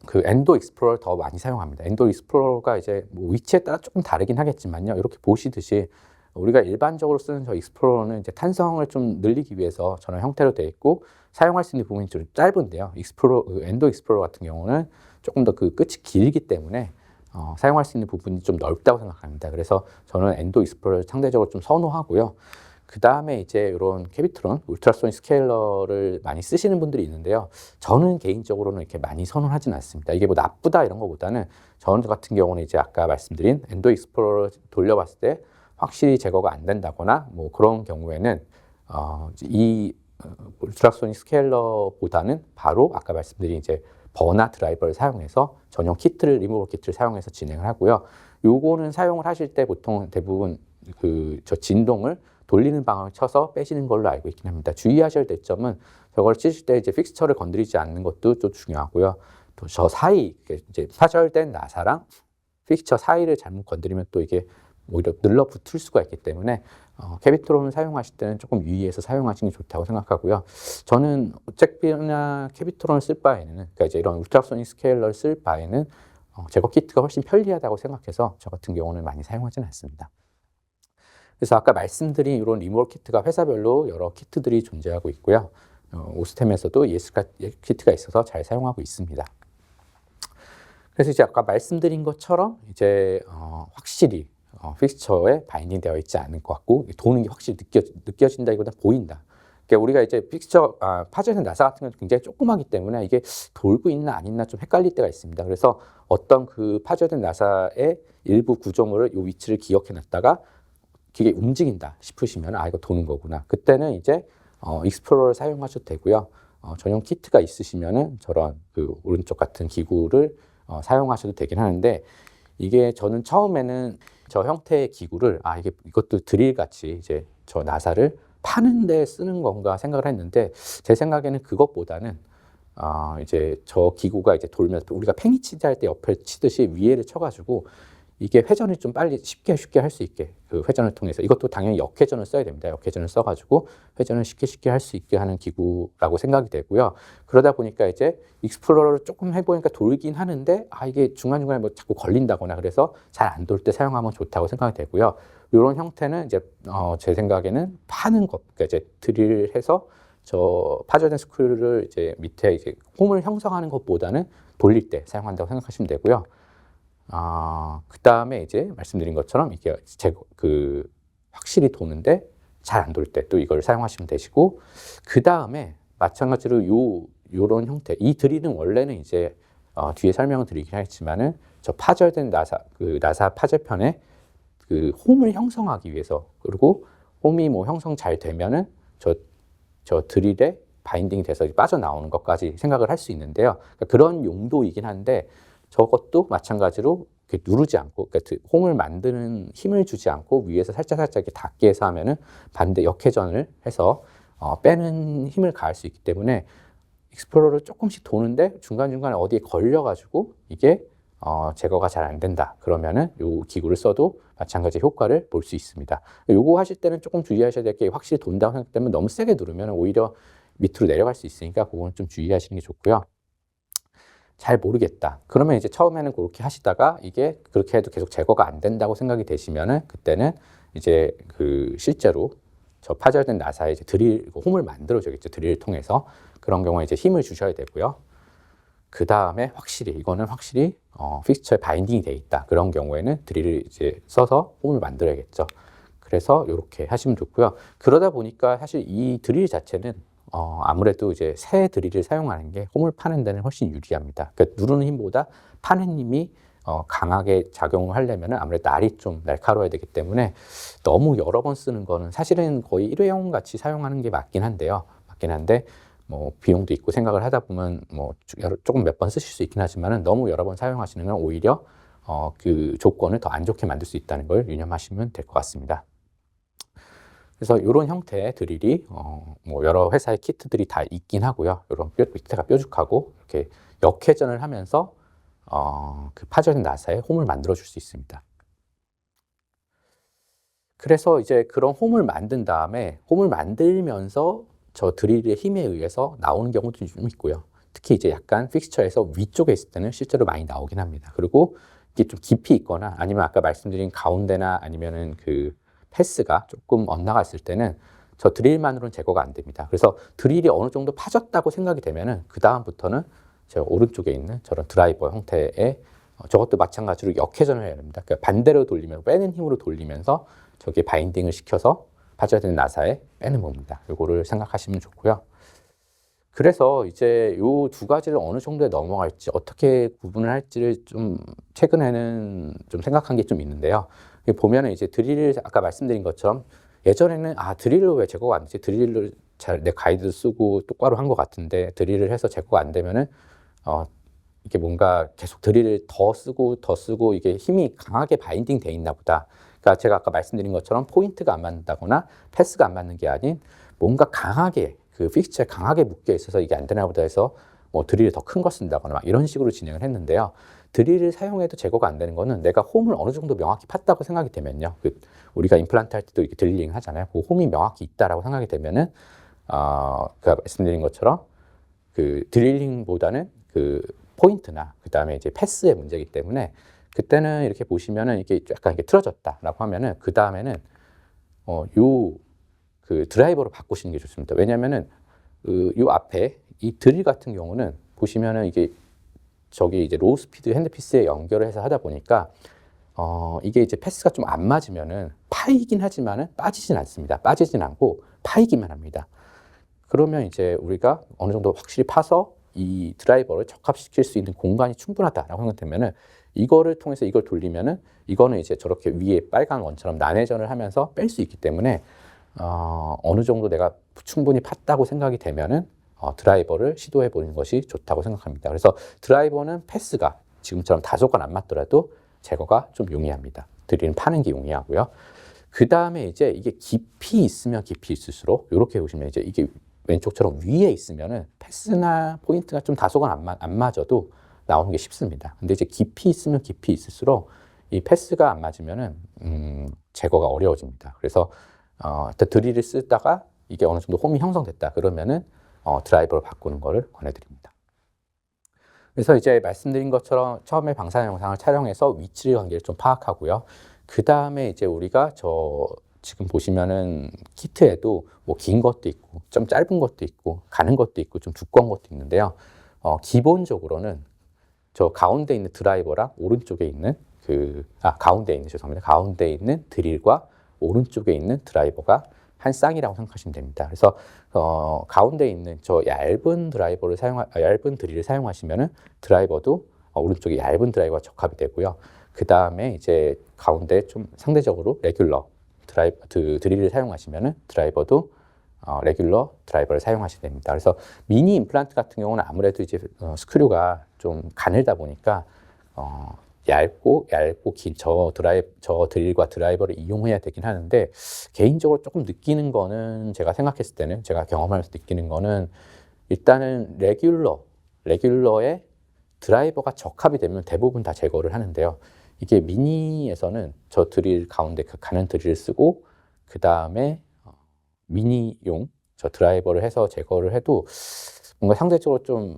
그 엔도 익스플로러를 더 많이 사용합니다. 엔도 익스플로러가 이제 뭐 위치에 따라 조금 다르긴 하겠지만요. 이렇게 보시듯이 우리가 일반적으로 쓰는 저 익스플로러는 이제 탄성을 좀 늘리기 위해서 저런 형태로 되어 있고 사용할 수 있는 부분이 좀 짧은데요. 엔도 익스플로러 같은 경우는 조금 더 그 끝이 길기 때문에 사용할 수 있는 부분이 좀 넓다고 생각합니다. 그래서 저는 엔도 익스플로러를 상대적으로 좀 선호하고요. 그 다음에 이제 이런 캐비트론, 울트라소닉 스케일러를 많이 쓰시는 분들이 있는데요. 저는 개인적으로는 이렇게 많이 선호하지는 않습니다. 이게 뭐 나쁘다 이런 것보다는 저 같은 경우는 이제 아까 말씀드린 엔도 익스플로러를 돌려봤을 때 확실히 제거가 안 된다거나 뭐 그런 경우에는 이 울트라소닉 스케일러보다는 바로 아까 말씀드린 이제 버나 드라이버를 사용해서 전용 키트를 리무버 키트를 사용해서 진행을 하고요. 요거는 사용을 하실 때 보통 대부분 저 진동을 돌리는 방향을 쳐서 빼시는 걸로 알고 있긴 합니다. 주의하셔야 될 점은 저걸 치실 때 이제 픽스처를 건드리지 않는 것도 좀 중요하고요. 또 저 사이 이제 파절된 나사랑 픽스처 사이를 잘못 건드리면 또 이게 오히려 늘러붙을 수가 있기 때문에 캐비트론을 사용하실 때는 조금 유의해서 사용하시는 게 좋다고 생각하고요. 저는 잭비나 캐비트론을 쓸 바에는 그러니까 이제 이런 울트라소닉 스케일러를 쓸 바에는 제거 키트가 훨씬 편리하다고 생각해서 저 같은 경우는 많이 사용하지는 않습니다. 그래서 아까 말씀드린 이런 리무버 키트가 회사별로 여러 키트들이 존재하고 있고요. 오스템에서도 ES 키트가 있어서 잘 사용하고 있습니다. 그래서 이제 아까 말씀드린 것처럼 이제 확실히 픽스처에 바인딩 되어 있지 않을 것 같고 도는 게 확실히 느껴진다기보다 보인다. 그러니까 우리가 이제 파절된 나사 같은 경우는 굉장히 조그마기 때문에 이게 돌고 있나 안 있나 좀 헷갈릴 때가 있습니다. 그래서 어떤 그 파절된 나사의 일부 구조물을 이 위치를 기억해 놨다가 기계 움직인다 싶으시면 이거 도는 거구나. 그때는 이제 익스플로러를 사용하셔도 되고요. 전용 키트가 있으시면은 저런 그 오른쪽 같은 기구를 사용하셔도 되긴 하는데 이게 저는 처음에는 저 형태의 기구를 이것도 드릴 같이 이제 저 나사를 파는 데 쓰는 건가 생각을 했는데 제 생각에는 그것보다는 이제 저 기구가 이제 돌면서 우리가 팽이 치기 할 때 옆에 치듯이 위에를 쳐가지고 이게 회전을 좀 빨리 쉽게 할 수 있게 그 회전을 통해서 이것도 당연히 역회전을 써야 됩니다. 역회전을 써가지고 회전을 쉽게 할 수 있게 하는 기구라고 생각이 되고요. 그러다 보니까 이제 익스플로러를 조금 해보니까 돌긴 하는데 이게 중간중간에 뭐 자꾸 걸린다거나 그래서 잘 안 돌 때 사용하면 좋다고 생각이 되고요. 이런 형태는 이제 제 생각에는 파는 것, 그러니까 이제 드릴을 해서 저 파절된 스크류를 이제 밑에 이제 홈을 형성하는 것보다는 돌릴 때 사용한다고 생각하시면 되고요. 그 다음에 이제 말씀드린 것처럼 이게 확실히 도는데 잘 안 돌 때 또 이걸 사용하시면 되시고, 그 다음에 마찬가지로 요런 형태, 이 드릴은 원래는 이제 뒤에 설명을 드리긴 하겠지만은 저 파절된 나사 파절편에 그 홈을 형성하기 위해서, 그리고 홈이 뭐 형성 잘 되면은 저 드릴에 바인딩이 돼서 빠져나오는 것까지 생각을 할 수 있는데요. 그러니까 그런 용도이긴 한데 저것도 마찬가지로 이렇게 누르지 않고, 그러니까 홈을 만드는 힘을 주지 않고 위에서 살짝 이렇게 닿게 해서 하면은 반대 역회전을 해서 빼는 힘을 가할 수 있기 때문에 익스플로러를 조금씩 도는데 중간중간에 어디에 걸려가지고 이게 제거가 잘 안 된다. 그러면은 요 기구를 써도 마찬가지 효과를 볼 수 있습니다. 요거 하실 때는 조금 주의하셔야 될 게, 확실히 돈다고 생각되면 너무 세게 누르면 오히려 밑으로 내려갈 수 있으니까 그거는 좀 주의하시는 게 좋고요. 잘 모르겠다. 그러면 이제 처음에는 그렇게 하시다가 이게 그렇게 해도 계속 제거가 안 된다고 생각이 되시면은 그때는 이제 실제로 저 파절된 나사에 이제 홈을 만들어줘야겠죠. 드릴을 통해서. 그런 경우에 이제 힘을 주셔야 되고요. 그 다음에 이거는 확실히 픽스처에 바인딩이 돼 있다. 그런 경우에는 드릴을 이제 써서 홈을 만들어야겠죠. 그래서 이렇게 하시면 좋고요. 그러다 보니까 사실 이 드릴 자체는 아무래도 이제 새 드릴을 사용하는 게 홈을 파는 데는 훨씬 유리합니다. 그러니까 누르는 힘보다 파는 힘이 강하게 작용을 하려면 아무래도 날이 좀 날카로워야 되기 때문에 너무 여러 번 쓰는 거는 사실은 거의 일회용 같이 사용하는 게 맞긴 한데 뭐 비용도 있고 생각을 하다 보면 뭐 조금 몇 번 쓰실 수 있긴 하지만은 너무 여러 번 사용하시는 건 오히려 그 조건을 더 안 좋게 만들 수 있다는 걸 유념하시면 될 것 같습니다. 그래서 이런 형태의 드릴이 뭐 여러 회사의 키트들이 다 있긴 하고요. 이런 밑에가 뾰족하고 이렇게 역회전을 하면서 그 파절된 나사에 홈을 만들어 줄 수 있습니다. 그래서 이제 그런 홈을 만든 다음에 홈을 만들면서 저 드릴의 힘에 의해서 나오는 경우도 좀 있고요. 특히 이제 약간 픽스처에서 위쪽에 있을 때는 실제로 많이 나오긴 합니다. 그리고 이게 좀 깊이 있거나 아니면 아까 말씀드린 가운데나 아니면은 그 패스가 조금 엇나갔을 때는 저 드릴만으로는 제거가 안 됩니다. 그래서 드릴이 어느 정도 파졌다고 생각이 되면은 그 다음부터는 저 오른쪽에 있는 저런 드라이버 형태의 저것도 마찬가지로 역회전을 해야 됩니다. 그러니까 반대로 돌리면 빼는 힘으로 돌리면서 저게 바인딩을 시켜서 파져야 되는 나사에 빼는 겁니다. 이거를 생각하시면 좋고요. 그래서 이제 요 두 가지를 어느 정도에 넘어갈지 어떻게 구분을 할지를 좀 최근에는 좀 생각한 게 좀 있는데요. 보면은 이제 드릴을 아까 말씀드린 것처럼 예전에는 드릴을 왜 제거가 안 되지? 드릴을 잘 내 가이드 쓰고 똑바로 한 것 같은데 드릴을 해서 제거가 안 되면은 이게 뭔가 계속 드릴을 더 쓰고 이게 힘이 강하게 바인딩 돼 있나 보다. 그러니까 제가 아까 말씀드린 것처럼 포인트가 안 맞는다거나 패스가 안 맞는 게 아닌 뭔가 강하게 그 픽스처에 강하게 묶여 있어서 이게 안 되나 보다 해서 뭐 드릴을 더 큰 거 쓴다거나 막 이런 식으로 진행을 했는데요. 드릴을 사용해도 제거가 안 되는 거는 내가 홈을 어느 정도 명확히 팠다고 생각이 되면요. 우리가 임플란트 할 때도 이렇게 드릴링 하잖아요. 그 홈이 명확히 있다라고 생각이 되면은 그 말씀드린 것처럼 그 드릴링보다는 그 포인트나 그 다음에 이제 패스의 문제이기 때문에 그때는 이렇게 보시면은 이게 약간 이렇게 틀어졌다라고 하면은 그 다음에는 그 드라이버로 바꾸시는 게 좋습니다. 왜냐면은 요 앞에 이 드릴 같은 경우는 보시면은 이게 저기 이제 로우 스피드 핸드피스에 연결을 해서 하다 보니까 이게 이제 패스가 좀 안 맞으면은 파이긴 하지만은 빠지진 않습니다. 빠지진 않고 파이기만 합니다. 그러면 이제 우리가 어느 정도 확실히 파서 이 드라이버를 적합시킬 수 있는 공간이 충분하다라고 생각되면은 이거를 통해서 이걸 돌리면은 이거는 이제 저렇게 위에 빨간 원처럼 난회전을 하면서 뺄 수 있기 때문에 어느 정도 내가 충분히 팠다고 생각이 되면은 드라이버를 시도해 보는 것이 좋다고 생각합니다. 그래서 드라이버는 패스가 지금처럼 다소간 안 맞더라도 제거가 좀 용이합니다. 드릴은 파는 게 용이하고요. 그 다음에 이제 이게 깊이 있으면 깊이 있을수록 이렇게 보시면 이제 이게 왼쪽처럼 위에 있으면은 패스나 포인트가 좀 다소간 안 맞아도 나오는 게 쉽습니다. 근데 이제 깊이 있으면 깊이 있을수록 이 패스가 안 맞으면은 제거가 어려워집니다. 그래서 드릴을 쓰다가 이게 어느 정도 홈이 형성됐다 그러면은 드라이버를 바꾸는 거를 권해드립니다. 그래서 이제 말씀드린 것처럼 처음에 방사능 영상을 촬영해서 위치 관계를 좀 파악하고요. 그 다음에 이제 우리가 지금 보시면은 키트에도 뭐 긴 것도 있고 좀 짧은 것도 있고 가는 것도 있고 좀 두꺼운 것도 있는데요. 기본적으로는 저 가운데 있는 드라이버랑 오른쪽에 있는 가운데 있는 죄송합니다. 가운데 있는 드릴과 오른쪽에 있는 드라이버가 한 쌍이라고 생각하시면 됩니다. 그래서 가운데 있는 저 얇은 드릴을 사용하시면은 드라이버도 오른쪽에 얇은 드라이버가 적합이 되고요. 그 다음에 이제 가운데 좀 상대적으로 레귤러 드릴을 사용하시면은 드라이버도 레귤러 드라이버를 사용하시면 됩니다. 그래서 미니 임플란트 같은 경우는 아무래도 이제 스크류가 좀 가늘다 보니까 얇고 긴 저 드릴과 드라이버를 이용해야 되긴 하는데 개인적으로 조금 느끼는 거는 제가 생각했을 때는 제가 경험하면서 느끼는 거는 일단은 레귤러에 드라이버가 적합이 되면 대부분 다 제거를 하는데요. 이게 미니에서는 저 드릴 가운데 가는 드릴을 쓰고 그 다음에 미니용 저 드라이버를 해서 제거를 해도 뭔가 상대적으로 좀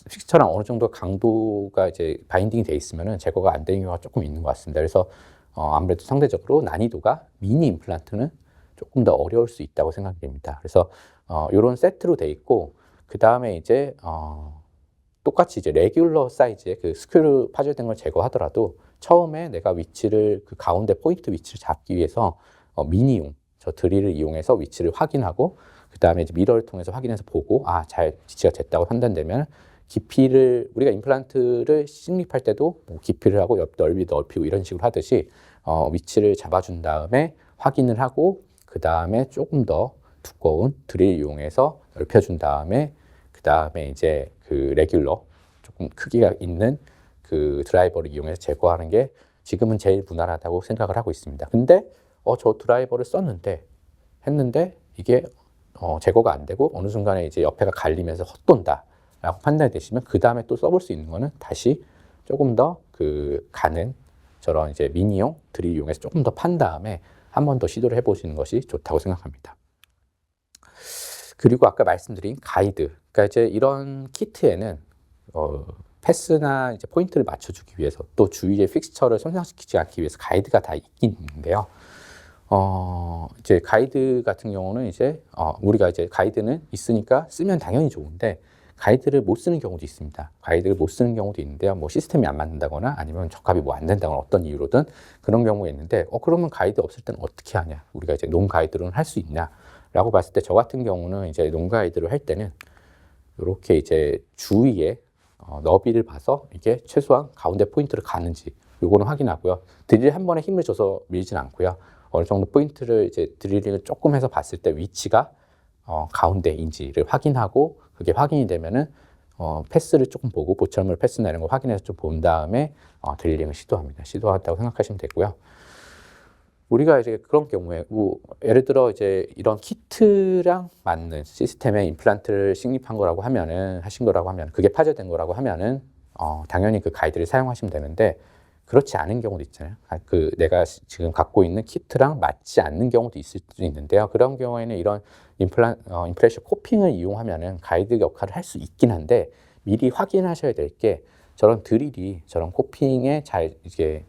픽처랑 어느 정도 강도가 이제 바인딩이 돼 있으면은 제거가 안 되는 경우가 조금 있는 것 같습니다. 그래서 아무래도 상대적으로 난이도가 미니 임플란트는 조금 더 어려울 수 있다고 생각이 됩니다. 그래서 이런 세트로 돼 있고 그 다음에 이제 똑같이 이제 레귤러 사이즈의 그 스크류 파절된 걸 제거하더라도 처음에 내가 위치를 그 가운데 포인트 위치를 잡기 위해서 미니용 저 드릴을 이용해서 위치를 확인하고 그 다음에 이제 미러를 통해서 확인해서 보고 잘 위치가 됐다고 판단되면 깊이를 우리가 임플란트를 식립할 때도 뭐 깊이를 하고 넓히고 이런 식으로 하듯이 위치를 잡아준 다음에 확인을 하고 그 다음에 조금 더 두꺼운 드릴 이용해서 넓혀준 다음에 그 다음에 이제 그 레귤러 조금 크기가 있는 그 드라이버를 이용해서 제거하는 게 지금은 제일 무난하다고 생각을 하고 있습니다. 근데 저 드라이버를 했는데 이게 제거가 안 되고 어느 순간에 이제 옆에가 갈리면서 헛돈다 라고 판단이 되시면 그 다음에 또 써볼 수 있는 거는 다시 조금 더 가는 저런 이제 미니용 드릴 이용해서 조금 더 판 다음에 한 번 더 시도를 해보시는 것이 좋다고 생각합니다. 그리고 아까 말씀드린 가이드, 그러니까 이제 이런 키트에는 패스나 이제 포인트를 맞춰주기 위해서 또 주위의 픽스처를 손상시키지 않기 위해서 가이드가 다 있긴 있는데요. 이제 가이드 같은 경우는 이제 우리가 이제 가이드는 있으니까 쓰면 당연히 좋은데 가이드를 못 쓰는 경우도 있습니다. 가이드를 못 쓰는 경우도 있는데요. 뭐 시스템이 안 맞는다거나 아니면 적합이 뭐 안 된다거나 어떤 이유로든 그런 경우가 있는데 그러면 가이드 없을 때는 어떻게 하냐? 우리가 이제 논 가이드로는 할 수 있냐? 라고 봤을 때 저 같은 경우는 이제 논 가이드를 할 때는 이렇게 이제 주위에 너비를 봐서 이게 최소한 가운데 포인트를 가는지 요거는 확인하고요. 드릴 한 번에 힘을 줘서 밀진 않고요. 어느 정도 포인트를 이제 드릴링을 조금 해서 봤을 때 위치가 가운데인지를 확인하고 그게 확인이 되면은 패스를 조금 보고 보철물 패스나 이런 거 확인해서 좀 본 다음에 드릴링을 시도한다고 생각하시면 되고요. 우리가 이제 그런 경우에 예를 들어 이제 이런 키트랑 맞는 시스템에 임플란트를 식립한 거라고 하신 거라고 하면 그게 파절된 거라고 하면은 당연히 그 가이드를 사용하시면 되는데 그렇지 않은 경우도 있잖아요. 내가 지금 갖고 있는 키트랑 맞지 않는 경우도 있을 수 있는데요. 그런 경우에는 이런 임프레셔 코핑을 이용하면은 가이드 역할을 할 수 있긴 한데 미리 확인하셔야 될 게 저런 드릴이 저런 코핑에 잘 이게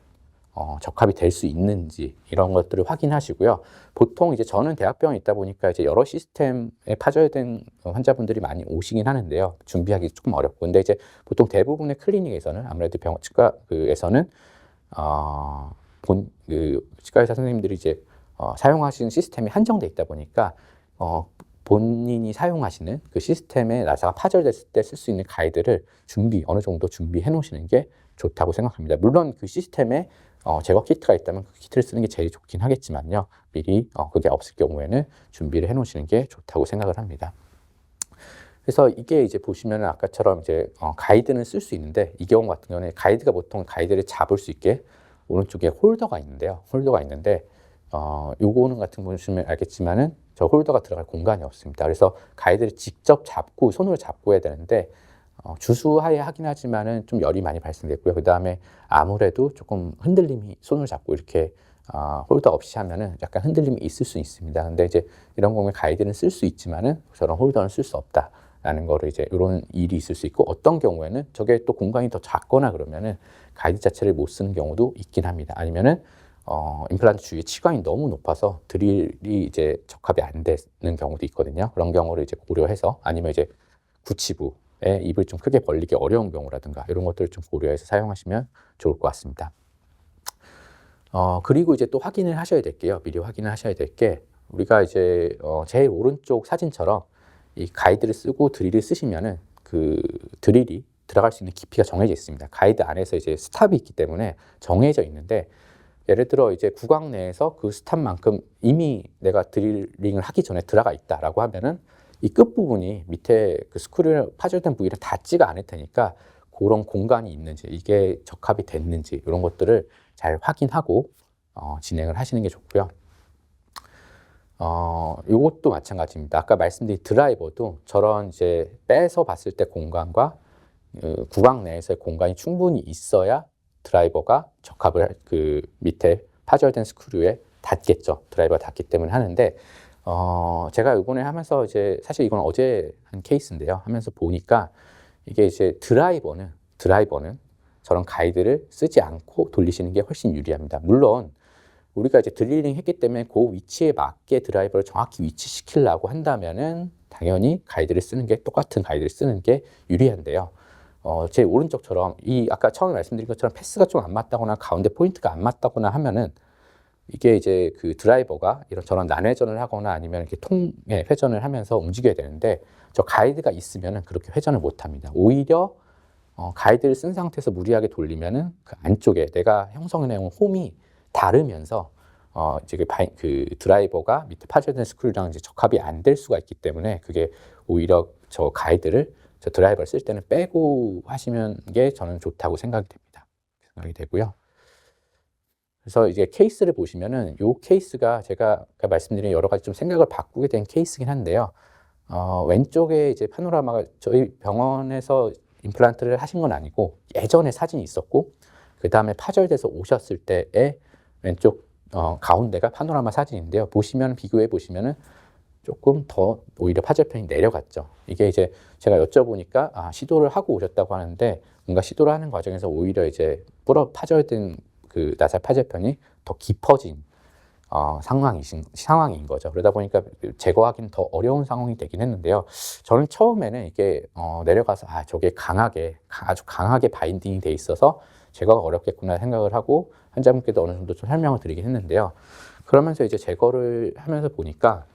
적합이 될 수 있는지 이런 것들을 확인하시고요. 보통 이제 저는 대학병원에 있다 보니까 이제 여러 시스템에 파절된 환자분들이 많이 오시긴 하는데요. 준비하기 조금 어렵고. 근데 이제 보통 대부분의 클리닉에서는 아무래도 치과에서는 치과의사 선생님들이 이제 사용하시는 시스템이 한정돼 있다 보니까 본인이 사용하시는 그 시스템에 나사가 파절됐을 때 쓸 수 있는 가이드를 어느 정도 준비해 놓으시는 게 좋다고 생각합니다. 물론 그 시스템에 제거 키트가 있다면 그 키트를 쓰는 게 제일 좋긴 하겠지만요. 미리 그게 없을 경우에는 준비를 해 놓으시는 게 좋다고 생각을 합니다. 그래서 이게 이제 보시면은 아까처럼 이제 가이드는 쓸 수 있는데 이 경우 같은 경우는 가이드가 보통 가이드를 잡을 수 있게 오른쪽에 홀더가 있는데요. 홀더가 있는데 요거는 같은 거 보시면 알겠지만은 저 홀더가 들어갈 공간이 없습니다. 그래서 가이드를 직접 잡고 손으로 잡고 해야 되는데 주수하에 하긴 하지만은 좀 열이 많이 발생됐고요. 그 다음에 아무래도 조금 흔들림이 손을 잡고 이렇게 홀더 없이 하면은 약간 흔들림이 있을 수 있습니다. 근데 이제 이런 경우에 가이드는 쓸 수 있지만은 저런 홀더는 쓸 수 없다라는 거를 이제 이런 일이 있을 수 있고 어떤 경우에는 저게 또 공간이 더 작거나 그러면은 가이드 자체를 못 쓰는 경우도 있긴 합니다. 아니면은 임플란트 주위에 치광이 너무 높아서 드릴이 이제 적합이 안 되는 경우도 있거든요. 그런 경우를 이제 고려해서 아니면 이제 구치부에 입을 좀 크게 벌리기 어려운 경우라든가 이런 것들을 좀 고려해서 사용하시면 좋을 것 같습니다. 그리고 이제 또 확인을 하셔야 될게요. 미리 확인을 하셔야 될 게 우리가 이제 제일 오른쪽 사진처럼 이 가이드를 쓰고 드릴을 쓰시면은 그 드릴이 들어갈 수 있는 깊이가 정해져 있습니다. 가이드 안에서 이제 스탑이 있기 때문에 정해져 있는데 예를 들어 이제 구강 내에서 그 스탑만큼 이미 내가 드릴링을 하기 전에 들어가 있다라고 하면은 이 끝부분이 밑에 그 스크류 파절된 부위를 닿지가 않을 테니까 그런 공간이 있는지 이게 적합이 됐는지 이런 것들을 잘 확인하고 진행을 하시는 게 좋고요. 이것도 마찬가지입니다. 아까 말씀드린 드라이버도 저런 이제 빼서 봤을 때 공간과 구강 내에서의 공간이 충분히 있어야 드라이버가 적합을 그 밑에 파절된 스크류에 닿겠죠. 드라이버가 닿기 때문에 하는데 제가 이번에 하면서 이제 사실 이건 어제 한 케이스인데요. 하면서 보니까 이게 이제 드라이버는 저런 가이드를 쓰지 않고 돌리시는 게 훨씬 유리합니다. 물론 우리가 이제 드릴링 했기 때문에 그 위치에 맞게 드라이버를 정확히 위치시키려고 한다면은 당연히 똑같은 가이드를 쓰는 게 유리한데요. 제 오른쪽처럼 아까 처음에 말씀드린 것처럼 패스가 좀 안 맞다거나 가운데 포인트가 안 맞다거나 하면은 이게 이제 그 드라이버가 저런 난회전을 하거나 아니면 이렇게 통에 회전을 하면서 움직여야 되는데 저 가이드가 있으면은 그렇게 회전을 못 합니다. 오히려 가이드를 쓴 상태에서 무리하게 돌리면은 그 안쪽에 내가 형성해놓은 홈이 다르면서 이제 그 드라이버가 밑에 파절된 스크류랑 이제 적합이 안 될 수가 있기 때문에 그게 오히려 저 드라이버를 쓸 때는 빼고 하시는 게 저는 좋다고 생각이 되고요. 그래서 이제 케이스를 보시면은 요 케이스가 제가 아까 말씀드린 여러 가지 좀 생각을 바꾸게 된 케이스긴 한데요. 왼쪽에 이제 파노라마가 저희 병원에서 임플란트를 하신 건 아니고 예전에 사진이 있었고 그 다음에 파절돼서 오셨을 때의 왼쪽 가운데가 파노라마 사진인데요. 비교해 보시면은 조금 더 오히려 파절편이 내려갔죠. 이게 이제 제가 여쭤보니까 시도를 하고 오셨다고 하는데 뭔가 시도를 하는 과정에서 오히려 이제 파절된 그 나살 파절편이 더 깊어진 상황인 거죠. 그러다 보니까 제거하기는 더 어려운 상황이 되긴 했는데요. 저는 처음에는 이게 내려가서 저게 아주 강하게 바인딩이 돼 있어서 제거가 어렵겠구나 생각을 하고 환자분께도 어느 정도 좀 설명을 드리긴 했는데요. 그러면서 이제 제거를 하면서 보니까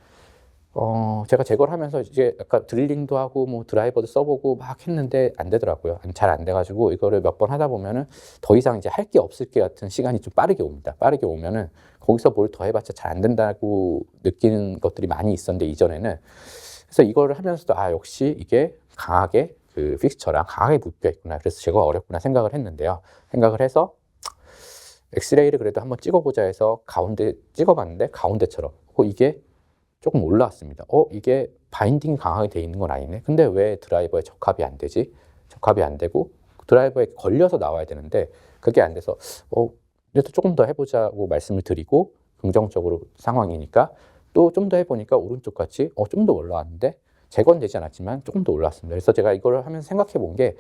제가 제거를 하면서 이제 아까 드릴링도 하고 뭐 드라이버도 써보고 막 했는데 안 되더라고요. 잘 안 돼가지고 이거를 몇 번 하다 보면은 더 이상 이제 할 게 없을 것 같은 시간이 좀 빠르게 옵니다. 빠르게 오면은 거기서 뭘 더 해봤자 잘 안 된다고 느끼는 것들이 많이 있었는데 이전에는 그래서 이거를 하면서도 역시 이게 강하게 그 픽스처랑 강하게 묶여 있구나. 그래서 제거가 어렵구나 생각을 했는데요. 생각을 해서 엑스레이를 그래도 한번 찍어보자 해서 가운데 찍어봤는데 가운데처럼 이게 조금 올라왔습니다. 이게 바인딩이 강하게 돼 있는 건 아니네. 근데 왜 드라이버에 적합이 안 되지? 적합이 안 되고 드라이버에 걸려서 나와야 되는데 그게 안 돼서 그래도 조금 더 해보자고 말씀을 드리고 긍정적으로 상황이니까 또 좀 더 해보니까 오른쪽 같이 좀 더 올라왔는데 제거는 되지 않았지만 조금 더 올라왔습니다. 그래서 제가 이걸 하면서 생각해 본 게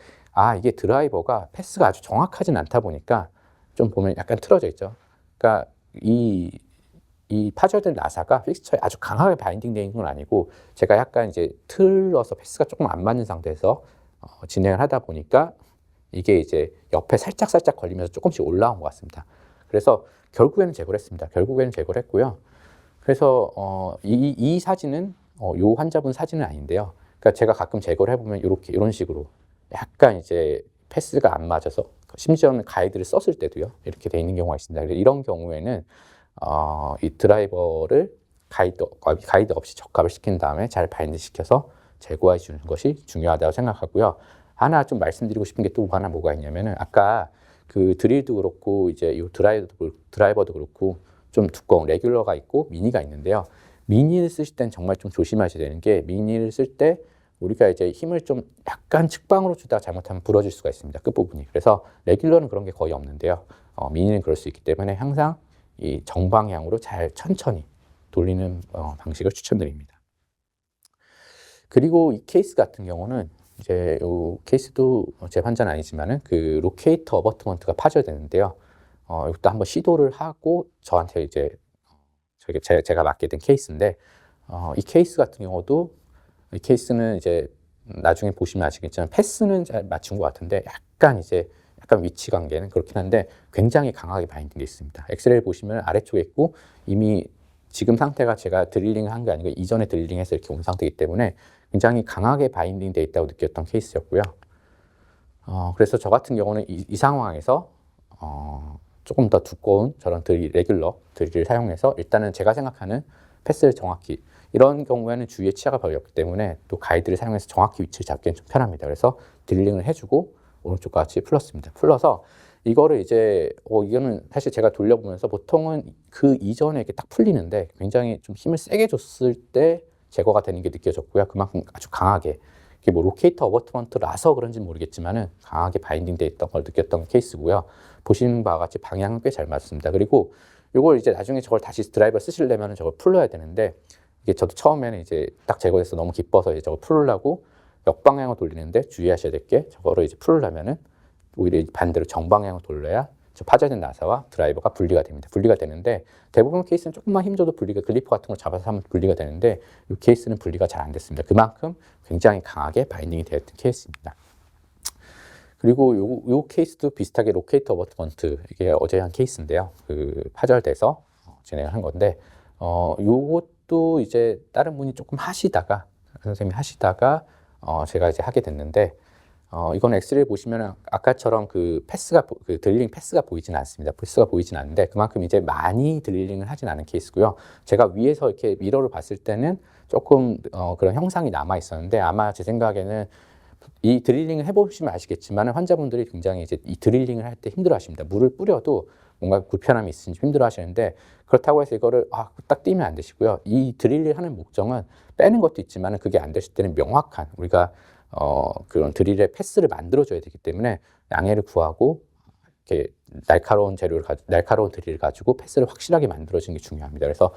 이게 드라이버가 패스가 아주 정확하진 않다 보니까 좀 보면 약간 틀어져 있죠. 그러니까 이 파절된 나사가 픽스처에 아주 강하게 바인딩 되어 있는 건 아니고 제가 약간 이제 틀어서 패스가 조금 안 맞는 상태에서 진행을 하다 보니까 이게 이제 옆에 살짝 걸리면서 조금씩 올라온 것 같습니다. 그래서 결국에는 제거를 했습니다. 결국에는 제거를 했고요. 그래서 이 사진은 요 환자분 사진은 아닌데요. 그러니까 제가 가끔 제거를 해보면 이런 식으로 약간 이제 패스가 안 맞아서 심지어는 가이드를 썼을 때도요. 이렇게 돼 있는 경우가 있습니다. 이런 경우에는 이 드라이버를 가이드 없이 적합을 시킨 다음에 잘 바인드 시켜서 제거해 주는 것이 중요하다고 생각하고요. 하나 좀 말씀드리고 싶은 게 또 하나 뭐가 있냐면은 아까 그 드릴도 그렇고 이제 이 드라이버도 그렇고 좀 두꺼운 레귤러가 있고 미니가 있는데요. 미니를 쓰실 땐 정말 좀 조심하셔야 되는 게 미니를 쓸 때 우리가 이제 힘을 좀 약간 측방으로 주다가 잘못하면 부러질 수가 있습니다. 끝부분이. 그래서 레귤러는 그런 게 거의 없는데요. 미니는 그럴 수 있기 때문에 항상 이 정방향으로 잘 천천히 돌리는 방식을 추천드립니다. 그리고 이 케이스 같은 경우는 이제 이 케이스도 제 환자는 아니지만은 그 로케이터 어버트먼트가 파절되는데요. 이것도 한번 시도를 하고 저한테 이제 제가 맡게 된 케이스인데 이 케이스 같은 경우도 이 케이스는 이제 나중에 보시면 아시겠지만 패스는 잘 맞춘 것 같은데 약간 위치 관계는 그렇긴 한데 굉장히 강하게 바인딩돼 있습니다. 엑스레이 보시면 아래쪽에 있고 이미 지금 상태가 제가 드릴링 한 게 아니고 이전에 드릴링해서 이렇게 온 상태이기 때문에 굉장히 강하게 바인딩 돼 있다고 느꼈던 케이스였고요. 그래서 저 같은 경우는 이 상황에서 조금 더 두꺼운 저런 레귤러 드릴을 사용해서 일단은 제가 생각하는 패스를 정확히 이런 경우에는 주위에 치아가 별로 없기 때문에 또 가이드를 사용해서 정확히 위치를 잡기는 좀 편합니다. 그래서 드릴링을 해주고 오른쪽과 같이 풀었습니다. 풀러서 이거를 이제 이거는 사실 제가 돌려보면서 보통은 그 이전에 이렇게 딱 풀리는데 굉장히 좀 힘을 세게 줬을 때 제거가 되는 게 느껴졌고요. 그만큼 아주 강하게 이게 뭐 로케이터 어버트먼트라서 그런지는 모르겠지만은 강하게 바인딩돼 있던 걸 느꼈던 케이스고요. 보시는 바와 같이 방향은 꽤 잘 맞습니다. 그리고 이걸 이제 나중에 저걸 다시 드라이버 쓰시려면 저걸 풀러야 되는데 이게 저도 처음에는 이제 딱 제거해서 너무 기뻐서 이제 저걸 풀으려고 역방향으로 돌리는데 주의하셔야 될 게 저거를 이제 풀으려면은 오히려 반대로 정방향으로 돌려야 저 파져진 나사와 드라이버가 분리가 됩니다. 분리가 되는데 대부분 케이스는 조금만 힘줘도 글리퍼 같은 걸 잡아서 하면 분리가 되는데 이 케이스는 분리가 잘 안 됐습니다. 그만큼 굉장히 강하게 바인딩이 되었던 케이스입니다. 그리고 요 케이스도 비슷하게 로케이터 어버트먼트 이게 어제 한 케이스인데요. 그 파절돼서 진행을 한 건데 요것도 이제 다른 분이 조금 하시다가 선생님이 하시다가 제가 이제 하게 됐는데 이건 엑스레이 보시면 아까처럼 그 드릴링 패스가 보이진 않습니다. 패스가 보이진 않는데 그만큼 이제 많이 드릴링을 하진 않은 케이스고요. 제가 위에서 이렇게 미러로 봤을 때는 조금 그런 형상이 남아 있었는데 아마 제 생각에는 이 드릴링을 해보시면 아시겠지만 환자분들이 굉장히 이제 이 드릴링을 할 때 힘들어 하십니다. 물을 뿌려도 뭔가 불편함이 있으신지 힘들어 하시는데 그렇다고 해서 이거를 딱 띄면 안 되시고요. 이 드릴을 하는 목적은 빼는 것도 있지만 그게 안 되실 때는 명확한 우리가 그런 드릴의 패스를 만들어줘야 되기 때문에 양해를 구하고 이렇게 날카로운 드릴을 가지고 패스를 확실하게 만들어주는 게 중요합니다. 그래서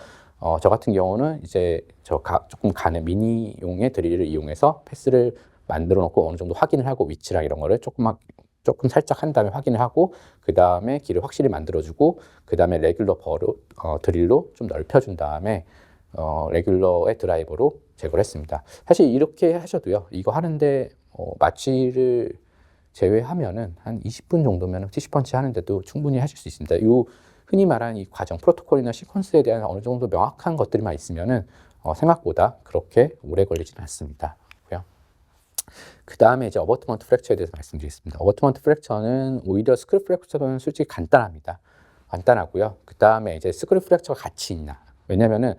저 같은 경우는 이제 조금 가는 미니용의 드릴을 이용해서 패스를 만들어 놓고 어느 정도 확인을 하고 위치랑 이런 거를 조금 살짝 한 다음에 확인을 하고 그 다음에 길을 확실히 만들어주고 그 다음에 레귤러 드릴로 좀 넓혀준 다음에 레귤러의 드라이버로 제거를 했습니다. 사실 이렇게 하셔도요. 이거 하는데 마취를 제외하면은 한 20분 정도면 티슈펀치 하는데도 충분히 하실 수 있습니다. 요 흔히 말하는 이 과정, 프로토콜이나 시퀀스에 대한 어느 정도 명확한 것들만 있으면은 생각보다 그렇게 오래 걸리지는 않습니다. 그 다음에 이제 어버트먼트 프랙처에 대해서 말씀드리겠습니다. 어버트먼트 프랙처는 오히려 스크류 프랙처는 솔직히 간단합니다. 간단하고요. 그 다음에 이제 스크류 프랙처가 같이 있나? 왜냐면은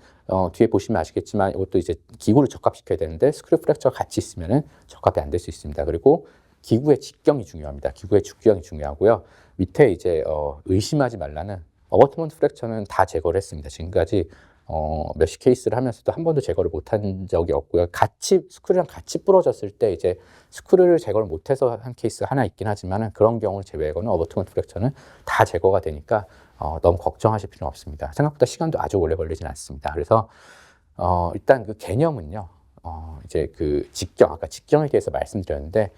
뒤에 보시면 아시겠지만 이것도 이제 기구를 적합시켜야 되는데 스크류 프랙처가 같이 있으면은 적합이 안 될 수 있습니다. 그리고 기구의 직경이 중요합니다. 기구의 직경이 중요하고요. 밑에 이제 의심하지 말라는 어버트먼트 프랙처는 다 제거를 했습니다. 지금까지 몇십 케이스를 하면서도 한 번도 제거를 못한 적이 없고요. 스크류랑 같이 부러졌을 때 이제 스크류를 제거를 못해서 한 케이스가 하나 있긴 하지만 그런 경우를 제외하고는 어버트먼트 프랙처는 다 제거가 되니까 너무 걱정하실 필요는 없습니다. 생각보다 시간도 아주 오래 걸리진 않습니다. 그래서 일단 그 개념은요. 이제 그 아까 직경에 대해서 말씀드렸는데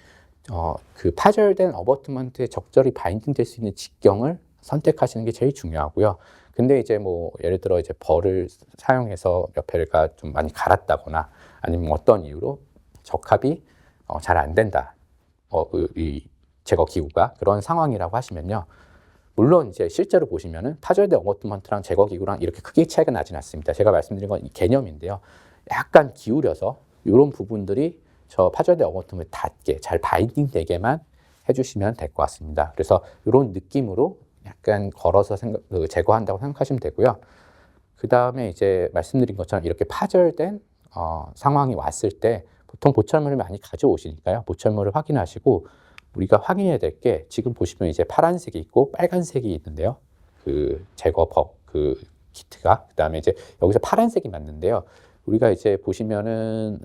그 파절된 어버트먼트에 적절히 바인딩 될 수 있는 직경을 선택하시는 게 제일 중요하고요. 근데 이제 뭐 예를 들어 이제 벌을 사용해서 옆에가 좀 많이 갈았다거나 아니면 어떤 이유로 적합이 잘 안 된다. 이 제거 기구가 그런 상황이라고 하시면요. 물론 이제 실제로 보시면은 파절된 어버트먼트랑 제거 기구랑 이렇게 크게 차이가 나진 않습니다. 제가 말씀드린 건 이 개념인데요. 약간 기울여서 이런 부분들이 저 파절된 어버트먼트 닿게 잘 바인딩 되게만 해주시면 될 것 같습니다. 그래서 이런 느낌으로 약간 걸어서 제거한다고 생각하시면 되고요. 그 다음에 이제 말씀드린 것처럼 이렇게 파절된 상황이 왔을 때 보통 보철물을 많이 가져오시니까요. 보철물을 확인하시고 우리가 확인해야 될 게 지금 보시면 이제 파란색이 있고 빨간색이 있는데요. 그 제거법 그 키트가 그다음에 이제 여기서 파란색이 맞는데요. 우리가 이제 보시면은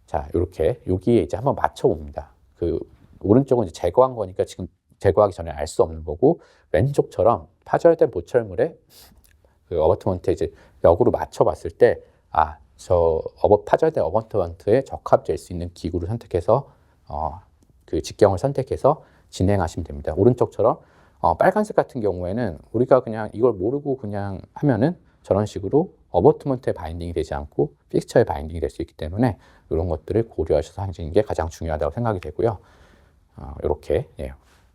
자 이렇게 여기에 이제 한번 맞춰 봅니다. 그 오른쪽은 이제 제거한 거니까 지금 제거하기 전에 알 수 없는 거고 왼쪽처럼 파절된 보철물에 그 어버트먼트에 이제 역으로 맞춰 봤을 때 저 파절된 어버트먼트에 적합될 수 있는 기구를 선택해서 그 직경을 선택해서 진행하시면 됩니다. 오른쪽처럼 빨간색 같은 경우에는 우리가 그냥 이걸 모르고 그냥 하면은 저런 식으로 어버트먼트에 바인딩이 되지 않고 픽스처에 바인딩이 될 수 있기 때문에 이런 것들을 고려하셔서 하시는 게 가장 중요하다고 생각이 되고요. 이렇게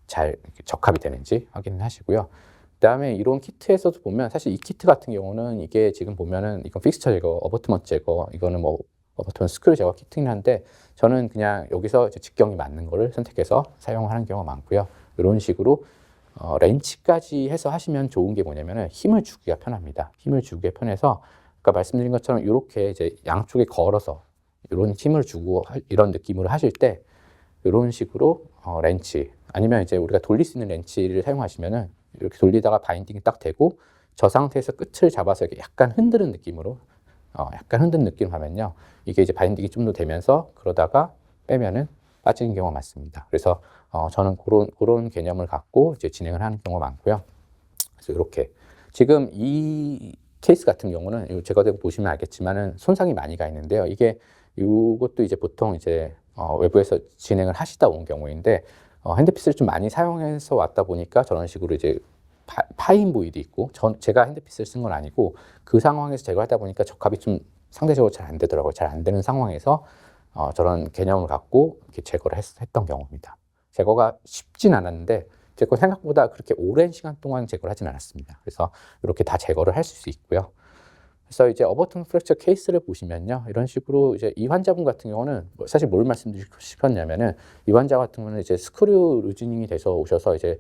잘 적합이 되는지 확인하시고요. 그다음에 이런 키트에서도 보면 사실 이 키트 같은 경우는 이게 지금 보면은 이건 픽스처 제거, 어버트먼트 제거, 이거는 뭐 어버트먼트 스크류 제거 키트긴 한데 저는 그냥 여기서 이제 직경이 맞는 거를 선택해서 사용하는 경우가 많고요. 이런 식으로 렌치까지 해서 하시면 좋은 게 뭐냐면은 힘을 주기가 편합니다. 힘을 주기가 편해서 아까 말씀드린 것처럼 이렇게 이제 양쪽에 걸어서 이런 힘을 주고 이런 느낌으로 하실 때 이런 식으로 렌치 아니면 이제 우리가 돌릴 수 있는 렌치를 사용하시면은 이렇게 돌리다가 바인딩이 딱 되고 저 상태에서 끝을 잡아서 이렇게 약간 흔드는 느낌으로 약간 흔든 느낌을 하면요. 이게 이제 바인딩이 좀 더 되면서 그러다가 빼면은 빠지는 경우가 많습니다. 그래서 저는 그런 개념을 갖고 이제 진행을 하는 경우가 많고요. 그래서 이렇게 지금 이 케이스 같은 경우는 제가 보시면 알겠지만은 손상이 많이 가 있는데요. 이것도 이제 보통 이제 외부에서 진행을 하시다 온 경우인데 핸드피스를 좀 많이 사용해서 왔다 보니까 저런 식으로 이제 파인 부위도 있고 제가 핸드피스를 쓴 건 아니고 그 상황에서 제거하다 보니까 적합이 좀 상대적으로 잘 안 되더라고요. 잘 안 되는 상황에서 저런 개념을 갖고 이렇게 제거를 했던 경우입니다. 제거가 쉽진 않았는데 제거 생각보다 그렇게 오랜 시간 동안 제거를 하진 않았습니다. 그래서 이렇게 다 제거를 할 수 있고요. 그래서 이제 어버튼 프랙처 케이스를 보시면요. 이런 식으로 이제 이 환자분 같은 경우는 사실 뭘 말씀드리고 싶었냐면은 이 환자 같은 경우는 이제 스크류 루즈닝이 돼서 오셔서 이제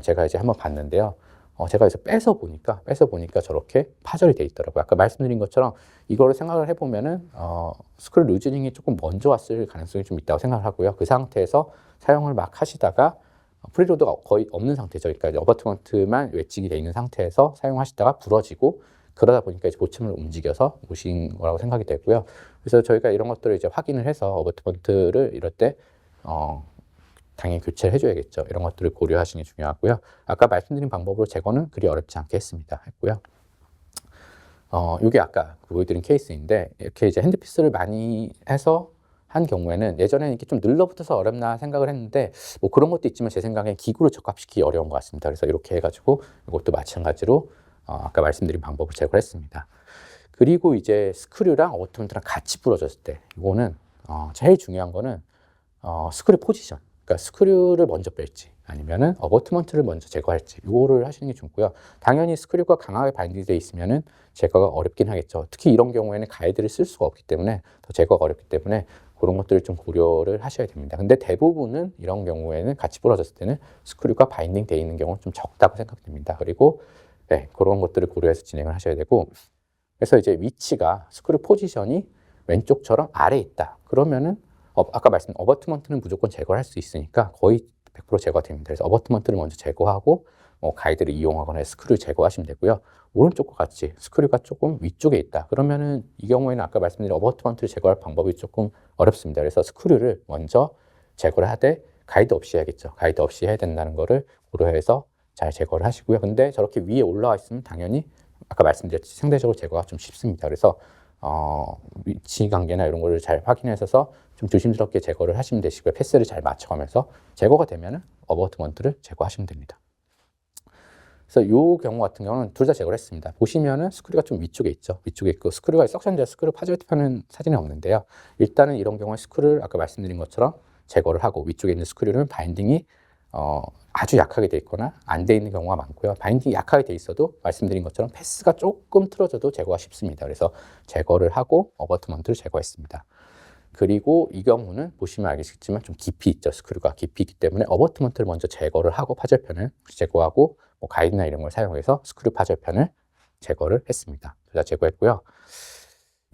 제가 이제 한번 봤는데요. 제가 이제 빼서 보니까 저렇게 파절이 돼 있더라고요. 아까 말씀드린 것처럼 이거를 생각을 해보면은 스크류 루즈닝이 조금 먼저 왔을 가능성이 좀 있다고 생각을 하고요. 그 상태에서 사용을 막 하시다가 프리로드가 거의 없는 상태죠. 그러니까 어버트먼트만 웨칭이 돼 있는 상태에서 사용하시다가 부러지고 그러다 보니까 이제 보침을 움직여서 오신 거라고 생각이 되고요. 그래서 저희가 이런 것들을 이제 확인을 해서 어버트먼트를 이럴 때 당연히 교체를 해줘야겠죠. 이런 것들을 고려하시는 게 중요하고요. 아까 말씀드린 방법으로 제거는 그리 어렵지 않게 했고요. 이게 아까 보여드린 케이스인데 이렇게 이제 핸드피스를 많이 해서 한 경우에는 예전에는 이렇게 좀 늘러붙어서 어렵나 생각을 했는데 뭐 그런 것도 있지만 제 생각엔 기구를 적합시키기 어려운 것 같습니다. 그래서 이렇게 해가지고 이것도 마찬가지로 아까 말씀드린 방법을 제거를 했습니다. 그리고 이제 스크류랑 어버트먼트랑 같이 부러졌을 때 이거는 제일 중요한 거는 스크류 포지션. 그러니까 스크류를 먼저 뺄지 아니면은 어버트먼트를 먼저 제거할지 이거를 하시는 게 좋고요. 당연히 스크류가 강하게 바인딩되어 있으면은 제거가 어렵긴 하겠죠. 특히 이런 경우에는 가이드를 쓸 수가 없기 때문에 더 제거가 어렵기 때문에 그런 것들을 좀 고려를 하셔야 됩니다. 근데 대부분은 이런 경우에는 같이 부러졌을 때는 스크류가 바인딩 되어 있는 경우는 좀 적다고 생각됩니다. 그리고 그런 것들을 고려해서 진행을 하셔야 되고 그래서 이제 위치가 스크류 포지션이 왼쪽처럼 아래에 있다. 그러면은 아까 말씀 어버트먼트는 무조건 제거를 할 수 있으니까 거의 100% 제거가 됩니다. 그래서 어버트먼트를 먼저 제거하고 가이드를 이용하거나 스크류 제거하시면 되고요. 오른쪽과 같이 스크류가 조금 위쪽에 있다. 그러면은 이 경우에는 아까 말씀드린 어버트먼트를 제거할 방법이 조금 어렵습니다. 그래서 스크류를 먼저 제거를 하되 가이드 없이 해야겠죠. 가이드 없이 해야 된다는 거를 고려해서 잘 제거를 하시고요. 근데 저렇게 위에 올라와 있으면 당연히 아까 말씀드렸듯이 상대적으로 제거가 좀 쉽습니다. 그래서 위치 관계나 이런 거를 잘 확인하셔서 좀 조심스럽게 제거를 하시면 되시고요. 패스를 잘 맞춰가면서 제거가 되면은 어버트먼트를 제거하시면 됩니다. 그래서 이 경우 같은 경우는 둘 다 제거를 했습니다. 보시면은 스크류가 좀 위쪽에 있죠. 위쪽에 있고 스크류가 석션돼서 스크류 파절하는 사진은 없는데요. 일단은 이런 경우에 스크류를 아까 말씀드린 것처럼 제거를 하고, 위쪽에 있는 스크류는 바인딩이 아주 약하게 돼 있거나 안 돼 있는 경우가 많고요. 바인딩이 약하게 돼 있어도 말씀드린 것처럼 패스가 조금 틀어져도 제거가 쉽습니다. 그래서 제거를 하고 어버트먼트를 제거했습니다. 그리고 이 경우는 보시면 알겠지만 좀 깊이 있죠. 스크류가 깊이 있기 때문에 어버트먼트를 먼저 제거를 하고 파절편을 제거하고 뭐 가이드나 이런 걸 사용해서 스크류 파절편을 제거를 했습니다. 둘 다 제거했고요.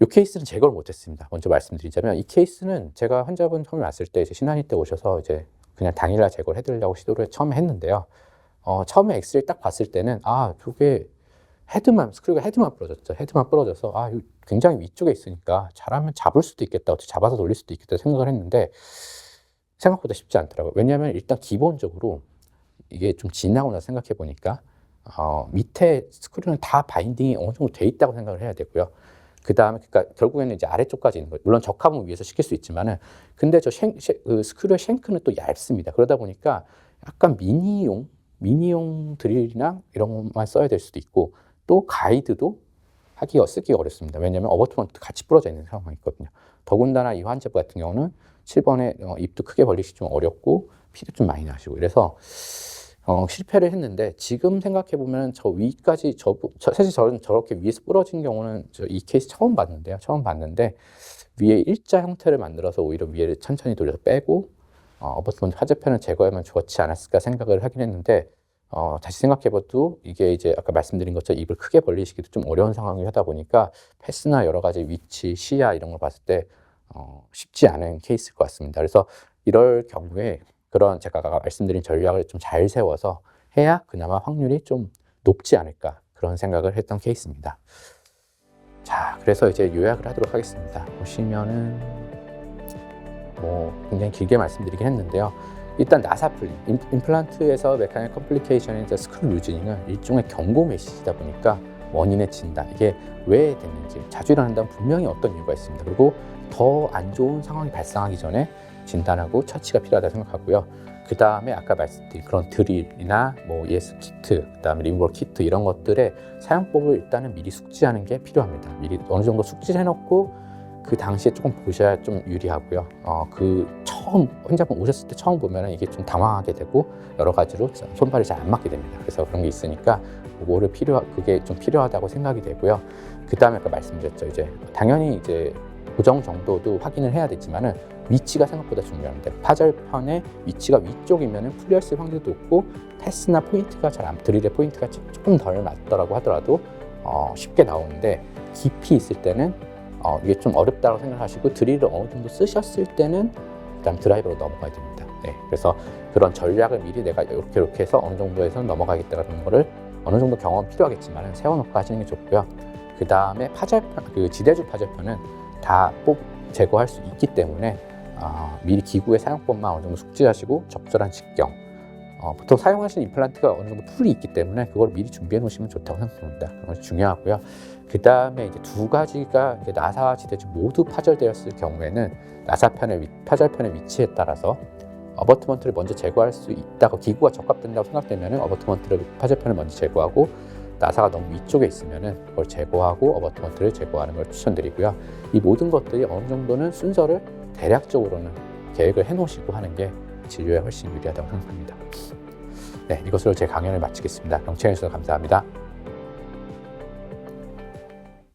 이 케이스는 제거를 못했습니다. 먼저 말씀드리자면 이 케이스는 제가 환자분 처음에 왔을 때 이제 신한의 때 오셔서 이제 그냥 당일날 제거를 해드리려고 시도를 처음에 했는데요. 처음에 엑스레이 딱 봤을 때는 저게 스크류가 헤드만 부러졌죠. 헤드만 부러져서 굉장히 위쪽에 있으니까 잘하면 잡을 수도 있겠다, 어떻게 잡아서 돌릴 수도 있겠다 생각을 했는데 생각보다 쉽지 않더라고요. 왜냐하면 일단 기본적으로 이게 좀 지나고 나서 생각해 보니까 밑에 스크류는 다 바인딩이 어느 정도 돼 있다고 생각을 해야 되고요. 그 다음에 그러니까 결국에는 이제 아래쪽까지 있는 거예요. 물론 적합은 위에서 시킬 수 있지만은 근데 그 스크류의 싱크는 또 얇습니다. 그러다 보니까 약간 미니용 드릴이나 이런 것만 써야 될 수도 있고, 또 가이드도 쓰기 어렵습니다. 왜냐하면 어버트먼트 같이 부러져 있는 상황이 있거든요. 더군다나 이 환자분 같은 경우는 7번에 입도 크게 벌리기 좀 어렵고 피도 좀 많이 나시고 이래서 실패를 했는데, 지금 생각해 보면 저 위까지 사실 저는 저렇게 위에서 부러진 경우는 이 케이스 처음 봤는데 위에 일자 형태를 만들어서 오히려 위에를 천천히 돌려서 빼고 어버트먼트 화재편을 제거하면 좋지 않았을까 생각을 하긴 했는데, 다시 생각해봐도 이게 이제 아까 말씀드린 것처럼 입을 크게 벌리시기도 좀 어려운 상황이 하다 보니까 패스나 여러 가지 위치, 시야 이런 걸 봤을 때 쉽지 않은 케이스일 것 같습니다. 그래서 이럴 경우에 그런 제가 아까 말씀드린 전략을 좀 잘 세워서 해야 그나마 확률이 좀 높지 않을까, 그런 생각을 했던 케이스입니다. 자, 그래서 이제 요약을 하도록 하겠습니다. 보시면은 굉장히 길게 말씀드리긴 했는데요. 일단 나사플링, 임플란트에서 메카닉 컴플리케이션인 스크류 루즈닝은 일종의 경고 메시지다 보니까 원인의 진단, 이게 왜 됐는지 자주 일어난다면 분명히 어떤 이유가 있습니다. 그리고 더 안 좋은 상황이 발생하기 전에 진단하고 처치가 필요하다고 생각하고요. 그 다음에 아까 말씀드린 그런 드릴이나 ES 키트, 그 다음에 리무버 키트 이런 것들의 사용법을 일단은 미리 숙지하는 게 필요합니다. 미리 어느 정도 숙지를 해놓고 그 당시에 조금 보셔야 좀 유리하고요. 처음 환자분 오셨을 때 처음 보면은 이게 좀 당황하게 되고 여러 가지로 손발이 잘 안 맞게 됩니다. 그래서 그런 게 있으니까 그게 좀 필요하다고 생각이 되고요. 그 다음에 아까 말씀드렸죠. 이제 당연히 이제 고정 정도도 확인을 해야 되지만은 위치가 생각보다 중요합니다. 파절편의 위치가 위쪽이면은 풀렸을 확률도 높고 패스나 포인트가 드릴의 포인트가 조금 덜 맞더라고 하더라도 쉽게 나오는데, 깊이 있을 때는 이게 좀 어렵다고 생각하시고 드릴을 어느 정도 쓰셨을 때는 그다음 드라이버로 넘어가야 됩니다. 그래서 그런 전략을 미리 내가 이렇게 해서 어느 정도에서 넘어가겠다는 거를 어느 정도 경험 필요하겠지만 세워놓고 하시는 게 좋고요. 그 다음에 지대줄 파절편은 다 제거할 수 있기 때문에 미리 기구의 사용법만 어느 정도 숙지하시고 적절한 직경, 보통 사용하시는 임플란트가 어느 정도 풀이 있기 때문에 그걸 미리 준비해 놓으시면 좋다고 생각합니다. 그건 중요하고요. 그 다음에 이제 두 가지가 이제 나사와 지대줄 모두 파절되었을 경우에는 파절편의 위치에 따라서 어버트먼트를 먼저 제거할 수 있다고, 기구가 적합된다고 생각되면은 파절편을 먼저 제거하고, 나사가 너무 위쪽에 있으면은 그걸 제거하고 어버트먼트를 제거하는 걸 추천드리고요. 이 모든 것들이 어느 정도는 순서를 대략적으로는 계획을 해 놓으시고 하는 게 진료에 훨씬 유리하다고 생각합니다. 이것으로 제 강연을 마치겠습니다. 경청해 주셔서 감사합니다.